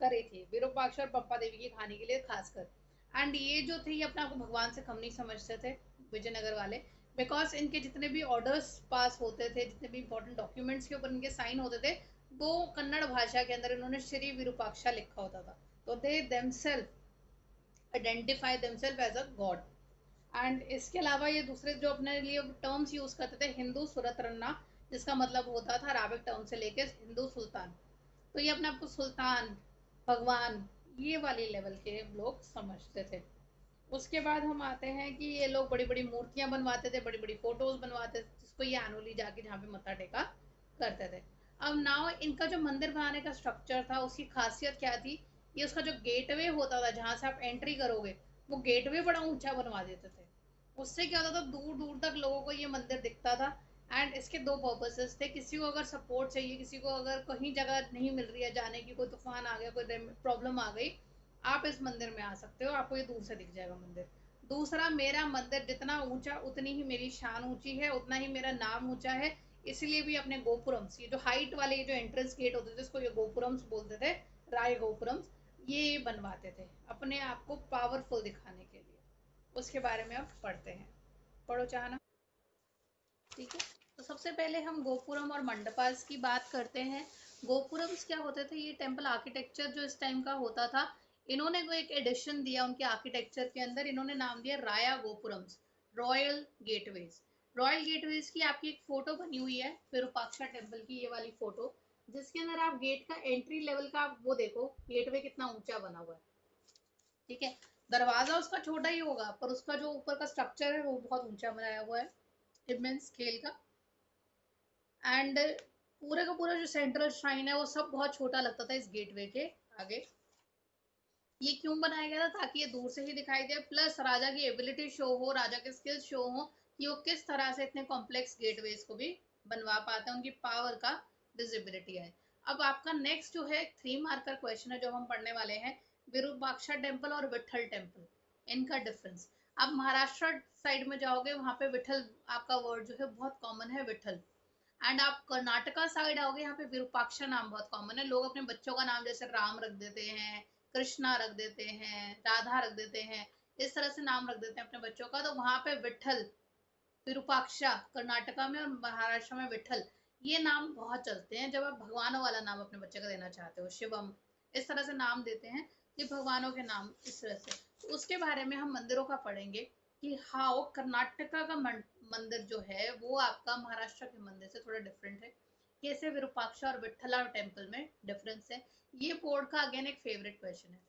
करी थी, विरूपाक्ष और पप्पा देवी की कहानी के लिए खासकर। एंड ये जो थे ये अपने आप को भगवान से कम नहीं समझते थे विजयनगर वाले, बिकॉज इनके जितने भी ऑर्डर्स पास होते थे, जितने भी इंपॉर्टेंट डॉक्यूमेंट्स के ऊपर इनके साइन होते थे, वो कन्नड़ भाषा के अंदर इन्होंने श्री विरूपाक्षा लिखा होता था। तो they themselves identify themselves as a god. And इसके अलावा ये दूसरे जो अपने लिए टर्म्स यूज करते थे, हिंदू सुरतरन्ना, जिसका मतलब होता था अराबिक टर्म से लेके हिंदू सुल्तान, तो ये अपने आप को सुल्तान, भगवान, ये वाली लेवल के लोग समझते थे। उसके बाद हम आते हैं कि ये लोग बड़ी बड़ी मूर्तियां बनवाते थे, बड़ी बड़ी फोटोज बनवाते थे, जिसको ये एनुअली जाके जहाँ पे मत्था टेका करते थे। अब नाउ इनका जो मंदिर बनाने का स्ट्रक्चर था, उसकी खासियत क्या थी, ये उसका जो गेटवे होता था जहाँ से आप एंट्री करोगे, वो गेटवे बड़ा ऊंचा बनवा देते थे। उससे क्या होता था, दूर दूर तक लोगों को ये मंदिर दिखता था। एंड इसके दो पर्पसेस थे, किसी को अगर सपोर्ट चाहिए, किसी को अगर कहीं जगह नहीं मिल रही है जाने की, कोई तूफान आ गया, कोई प्रॉब्लम आ गई, आप इस मंदिर में आ सकते हो, आपको ये दूर से दिख जाएगा मंदिर। दूसरा, मेरा मंदिर जितना ऊंचा उतनी ही मेरी शान ऊंची है, उतना ही मेरा नाम ऊंचा है। इसलिए भी अपने गोपुरम्स, ये जो हाइट वाले जो एंट्रेंस गेट होते थे, इसको ये गोपुरम्स बोलते थे, राय गोपुरम्स, ये बनवाते थे अपने आप को पावरफुल दिखाने के लिए। उसके बारे में अब पढ़ते हैं, पढ़ो चाहना। ठीक है, तो सबसे पहले हम गोपुरम और मंडपास की बात करते हैं। गोपुरम्स क्या होते थे, ये टेम्पल आर्किटेक्चर जो इस टाइम का होता था, इन्होंने कोई एक एडिशन दिया उनके आर्किटेक्चर के अंदर, इन्होंने नाम दिया राया gopurams, royal gateways. Royal gateways की आपकी एक फोटो बनी हुई है विरूपाक्षा टेम्पल की, ये वाली फोटो, जिसके अंदर आप गेट का एंट्री लेवल का आप वो देखो, गेटवे कितना ऊंचा बना हुआ है। ठीक है, दरवाजा उसका छोटा ही होगा, पर उसका जो ऊपर का स्ट्रक्चर है वो बहुत ऊंचा बनाया हुआ है, इमेंस स्केल का। एंड पूरे का पूरा जो सेंट्रल श्राइन है वो सब बहुत छोटा लगता था इस गेटवे के आगे। ये क्यों बनाया गया था, ताकि ये दूर से ही दिखाई दे, प्लस राजा की एबिलिटी शो हो, राजा के स्किल्स शो हो, कि वो किस तरह से इतने कॉम्प्लेक्स गेटवेज को भी बनवा पाते हैं, उनकी पावर का विजिबिलिटी है। अब आपका नेक्स्ट जो है 3 मार्कर क्वेश्चन है जो हम पढ़ने वाले हैं, विरूपाक्षा टेम्पल और विठल टेम्पल, इनका डिफरेंस। आप महाराष्ट्र साइड में जाओगे, वहां पे विठल आपका वर्ड जो है बहुत कॉमन है, विठल। एंड आप कर्नाटका साइड आओगे, यहाँ पे विरूपाक्षा नाम बहुत कॉमन है, लोग अपने बच्चों का नाम जैसे राम रख देते हैं, कृष्णा रख देते हैं, राधा रख देते हैं, इस तरह से नाम रख देते हैं अपने बच्चों का। तो वहां पे विठल, विरूपाक्षा कर्नाटका में, और महाराष्ट्र में विठल, ये नाम बहुत चलते हैं जब आप भगवानों वाला नाम अपने बच्चे का देना चाहते हो, शिवम, इस तरह से नाम देते हैं, ये भगवानों के नाम इस तरह से। तो उसके बारे में हम मंदिरों का पढ़ेंगे कि हाउ कर्नाटका का मंदिर जो है वो आपका महाराष्ट्र के मंदिर से थोड़ा डिफरेंट है, कैसे विरूपाक्षा और विठला टेम्पल में डिफरेंस है। ये बोर्ड का अगेन एक फेवरेट क्वेश्चन है,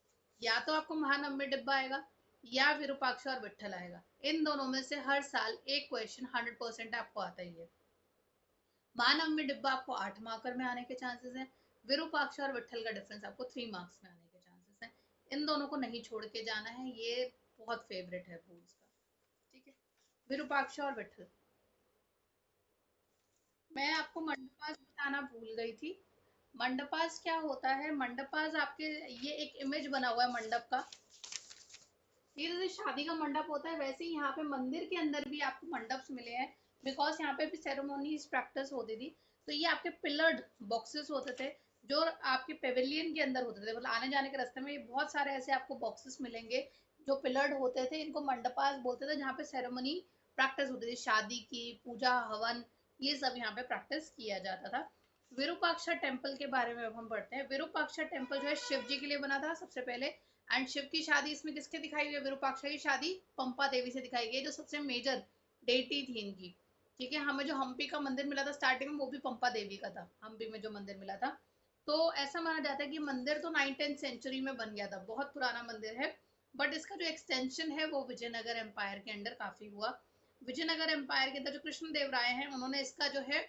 या तो आपको महानवमी डिब्बा आएगा या विरूपाक्षा और विठल आएगा, इन दोनों में से हर साल एक क्वेश्चन 100% आपको आता ही है। महानवमी डिब्बा आपको 8 मार्कर में आने के चांसेस हैं, विरूपाक्ष और विठल का डिफरेंस आपको 3 मार्क्स में आने के चांसेस हैं। इन दोनों को नहीं छोड़ के जाना है, ये बहुत फेवरेट है बोर्ड्स का। ठीक है, विरूपाक्ष और विठल। मैं आपको मंडपास बताना भूल गई थी। मंडपास क्या होता है, मंडपास आपके, ये एक इमेज बना हुआ है मंडप का, ये जैसे शादी का मंडप होता है वैसे ही यहाँ पे मंदिर के अंदर भी आपको मंडप मिले हैं, बिकॉज यहाँ पे भी सेरेमोनीज प्रैक्टिस होती थी। तो ये आपके पिलर्ड बॉक्सेस होते थे जो आपके पेविलियन के अंदर होते थे, मतलब आने जाने के रास्ते में ये बहुत सारे ऐसे आपको बॉक्सेस मिलेंगे जो पिलर्ड होते थे, इनको मंडपास बोलते थे, जहाँ पे सेरेमनी प्रैक्टिस होती थी, शादी की, पूजा हवन, ये सब यहाँ पे प्रैक्टिस किया जाता था। विरूपाक्षा टेम्पल के बारे में अब हम पढ़ते हैं। विरूपाक्षा टेम्पल जो है शिव जी के लिए बना था सबसे पहले, एंड शिव की शादी इसमें किसके दिखाई गई है, विरूपाक्षा की शादी पंपा देवी से दिखाई गई, जो सबसे मेजर डेटी थी इनकी। ठीक है, हमें जो हम्पी का मंदिर मिला था स्टार्टिंग में वो भी पंपा देवी का था, हम्पी में जो मंदिर मिला था। तो ऐसा माना जाता है कि मंदिर तो 9th-10th सेंचुरी में बन गया था, बहुत पुराना मंदिर है, बट इसका जो एक्सटेंशन है वो विजयनगर एम्पायर के अंडर काफी हुआ। विजयनगर एम्पायर के अंदर जो कृष्ण देव राय हैं उन्होंने इसका जो है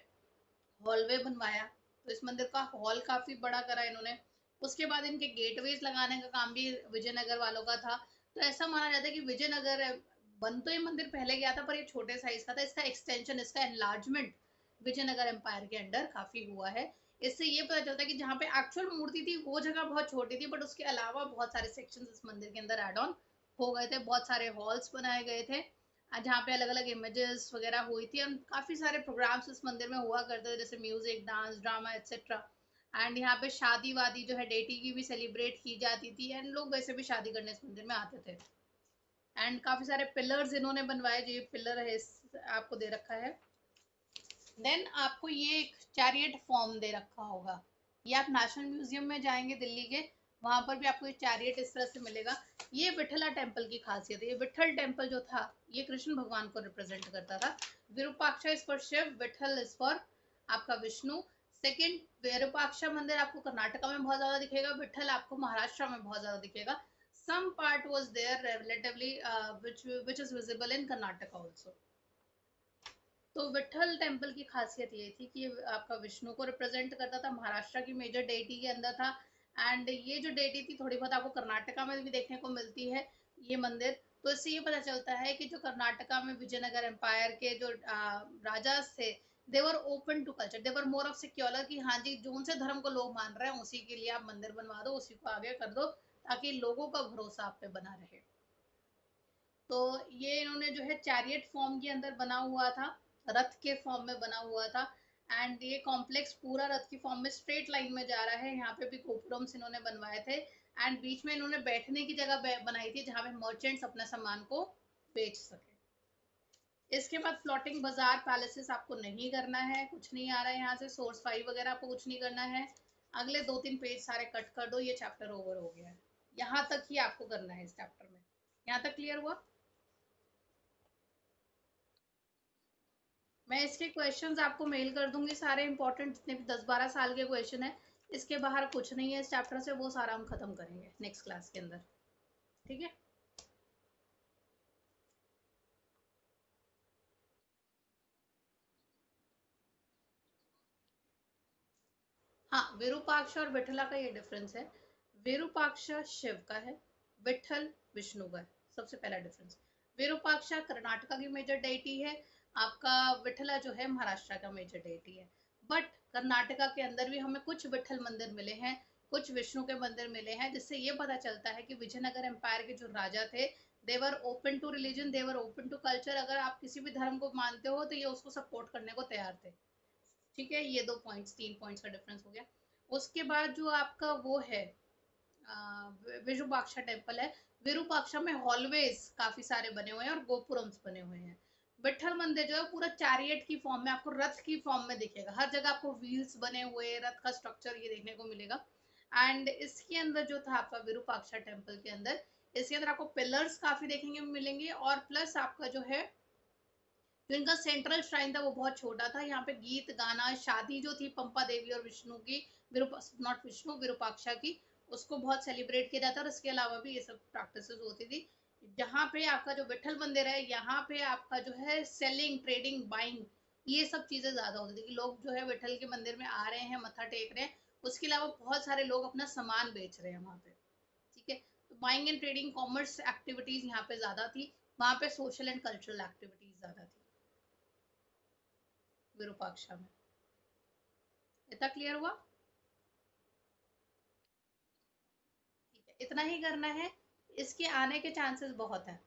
हॉलवे बनवाया, तो इस मंदिर का हॉल काफी बड़ा करा इन्होंने। उसके बाद इनके गेटवेज लगाने का काम भी विजयनगर वालों का था। तो ऐसा माना जाता है कि विजयनगर बन तो ये मंदिर पहले गया था पर ये छोटे साइज का था, इसका एक्सटेंशन, इसका एनलार्जमेंट विजयनगर एम्पायर के अंडर काफी हुआ है। इससे ये पता चलता है कि जहाँ पे एक्चुअल मूर्ति थी वो जगह बहुत छोटी थी, बट उसके अलावा बहुत सारे सेक्शंस इस मंदिर के अंदर एड ऑन हो गए थे, बहुत सारे हॉल्स बनाए गए थे जहाँ पे अलग अलग इमेजेस वगैरह हुई थी, और काफी सारे प्रोग्राम्स इस मंदिर में हुआ करते थे, जैसे music, dance, drama etcetera. And यहाँ पे शादी वादी जो है डेटी की भी सेलिब्रेट की जाती थी, एंड लोग वैसे भी शादी करने इस मंदिर में आते थे। एंड काफी सारे पिलर्स इन्होंने बनवाए, जो ये पिलर है आपको दे रखा है। देन आपको ये एक चैरियट फॉर्म दे रखा होगा, ये आप नेशनल म्यूजियम में जाएंगे दिल्ली के, वहां पर भी आपको ये चैरियट इस तरह से मिलेगा। ये विठला टेम्पल की खासियत है, ये विठल टेम्पल जो था ये कृष्ण भगवान को रिप्रेजेंट करता था। Virupaksha is for Shiva, Vitthal is for आपका विष्णु। सेकेंड, विरूपाक्षा मंदिर आपको कर्नाटका में बहुत ज्यादा दिखेगा, विठल आपको महाराष्ट्र में बहुत ज्यादा दिखेगा। some part was there relatively which is visible in Karnataka also। तो विठल टेम्पल की खासियत ये थी कि आपका विष्णु को रिप्रेजेंट करता था, महाराष्ट्र की मेजर डेटी के अंदर था। एंड ये जो डेटी थी थोड़ी बहुत आपको कर्नाटका में भी देखने को मिलती है ये मंदिर। तो इससे ये पता चलता है कि जो कर्नाटका में विजयनगर एम्पायर के जो राजा थे, they were open to culture, they were more of secure, कि हाँ जी जोन से धर्म को लोग मान रहे हैं उसी के लिए आप मंदिर बनवा दो, उसी को आगे कर दो, ताकि लोगों का भरोसा आप पे बना रहे। तो ये इन्होंने जो है चैरियट फॉर्म के अंदर बना हुआ था, रथ के फॉर्म में बना हुआ था। एंड ये कॉम्प्लेक्स पूरा रथ की फॉर्म में स्ट्रेट लाइन में जा रहा है, यहाँ पे भी गोपुरम्स इन्होंने बनवाए थे। एंड बीच में इन्होंने बैठने की जगह बनाई थी जहाँ पे मर्चेंट्स अपने सामान को बेच सके। इसके बाद फ्लोटिंग बाजार पैलेसेस आपको नहीं करना है, कुछ नहीं आ रहा है यहाँ से, सोर्स 5 वगैरह आपको कुछ नहीं करना है। अगले 2-3 पेज सारे कट कर दो, ये चैप्टर ओवर हो गया है। यहाँ तक ही आपको करना है इस चैप्टर में। यहाँ तक क्लियर हुआ? मैं इसके क्वेश्चंस आपको मेल कर दूंगी, सारे इंपॉर्टेंट जितने भी 10-12 साल के क्वेश्चन है, इसके बाहर कुछ नहीं है इस चैप्टर से, वो सारा हम खत्म करेंगे नेक्स्ट क्लास के अंदर। ठीक है। हाँ, विरूपाक्ष और विठला का ये डिफरेंस है। विरूपाक्ष शिव का है, विठल विष्णु का है, सबसे पहला डिफरेंस। विरूपाक्ष कर्नाटका की मेजर डेटी है, आपका विठला जो है महाराष्ट्र का मेजर डेटी है। बट कर्नाटका के अंदर भी हमें कुछ विठल मंदिर मिले हैं, कुछ विष्णु के मंदिर मिले हैं, जिससे ये पता चलता है कि विजयनगर एम्पायर के जो राजा थे, they were open to religion, they were open to culture. अगर आप किसी भी धर्म को मानते हो तो ये उसको सपोर्ट करने को तैयार थे। ठीक है, ये 2 पॉइंट्स 3 पॉइंट्स का डिफरेंस हो गया। उसके बाद जो आपका वो है विरूपाक्षा टेम्पल है, विरूपाक्षा में हॉलवेज काफी सारे बने हुए हैं और गोपुरम्स बने हुए हैं। विठल मंदिर जो है पूरा चैरियट की फॉर्म में, आपको रथ की फॉर्म में दिखेगा, हर जगह आपको व्हील्स बने हुए, रथ का स्ट्रक्चर ये देखने को मिलेगा। एंड इसके अंदर जो था आपका विरूपाक्षा टेम्पल के अंदर, इसके अंदर आपको पिलर्स काफी देखने को मिलेंगे, और प्लस आपका जो है जो इनका सेंट्रल श्राइन था वो बहुत छोटा था। यहाँ पे गीत गाना, शादी जो थी पंपा देवी और विष्णु की, नॉट विष्णु, विरूपाक्षा की, उसको बहुत सेलिब्रेट किया जाता है, और इसके अलावा भी ये सब प्रैक्टिसेस होती थी। जहाँ पे आपका जो विठल मंदिर है, यहाँ पे आपका जो है सेलिंग, ट्रेडिंग, बाइंग, ये सब चीजें ज्यादा होती थी कि लोग जो है विठल के मंदिर में आ रहे हैं, मत्था टेक रहे हैं, उसके अलावा बहुत सारे लोग अपना सामान बेच रहे हैं वहाँ पे। ठीक है, तो buying and trading, commerce activities यहाँ पे ज्यादा थी, वहाँ पे सोशल एंड कल्चरल एक्टिविटीज ज्यादा थी विरूपाक्षा में। इतना क्लियर हुआ? ठीक है, इतना ही करना है, इसके आने के चांसेस बहुत है।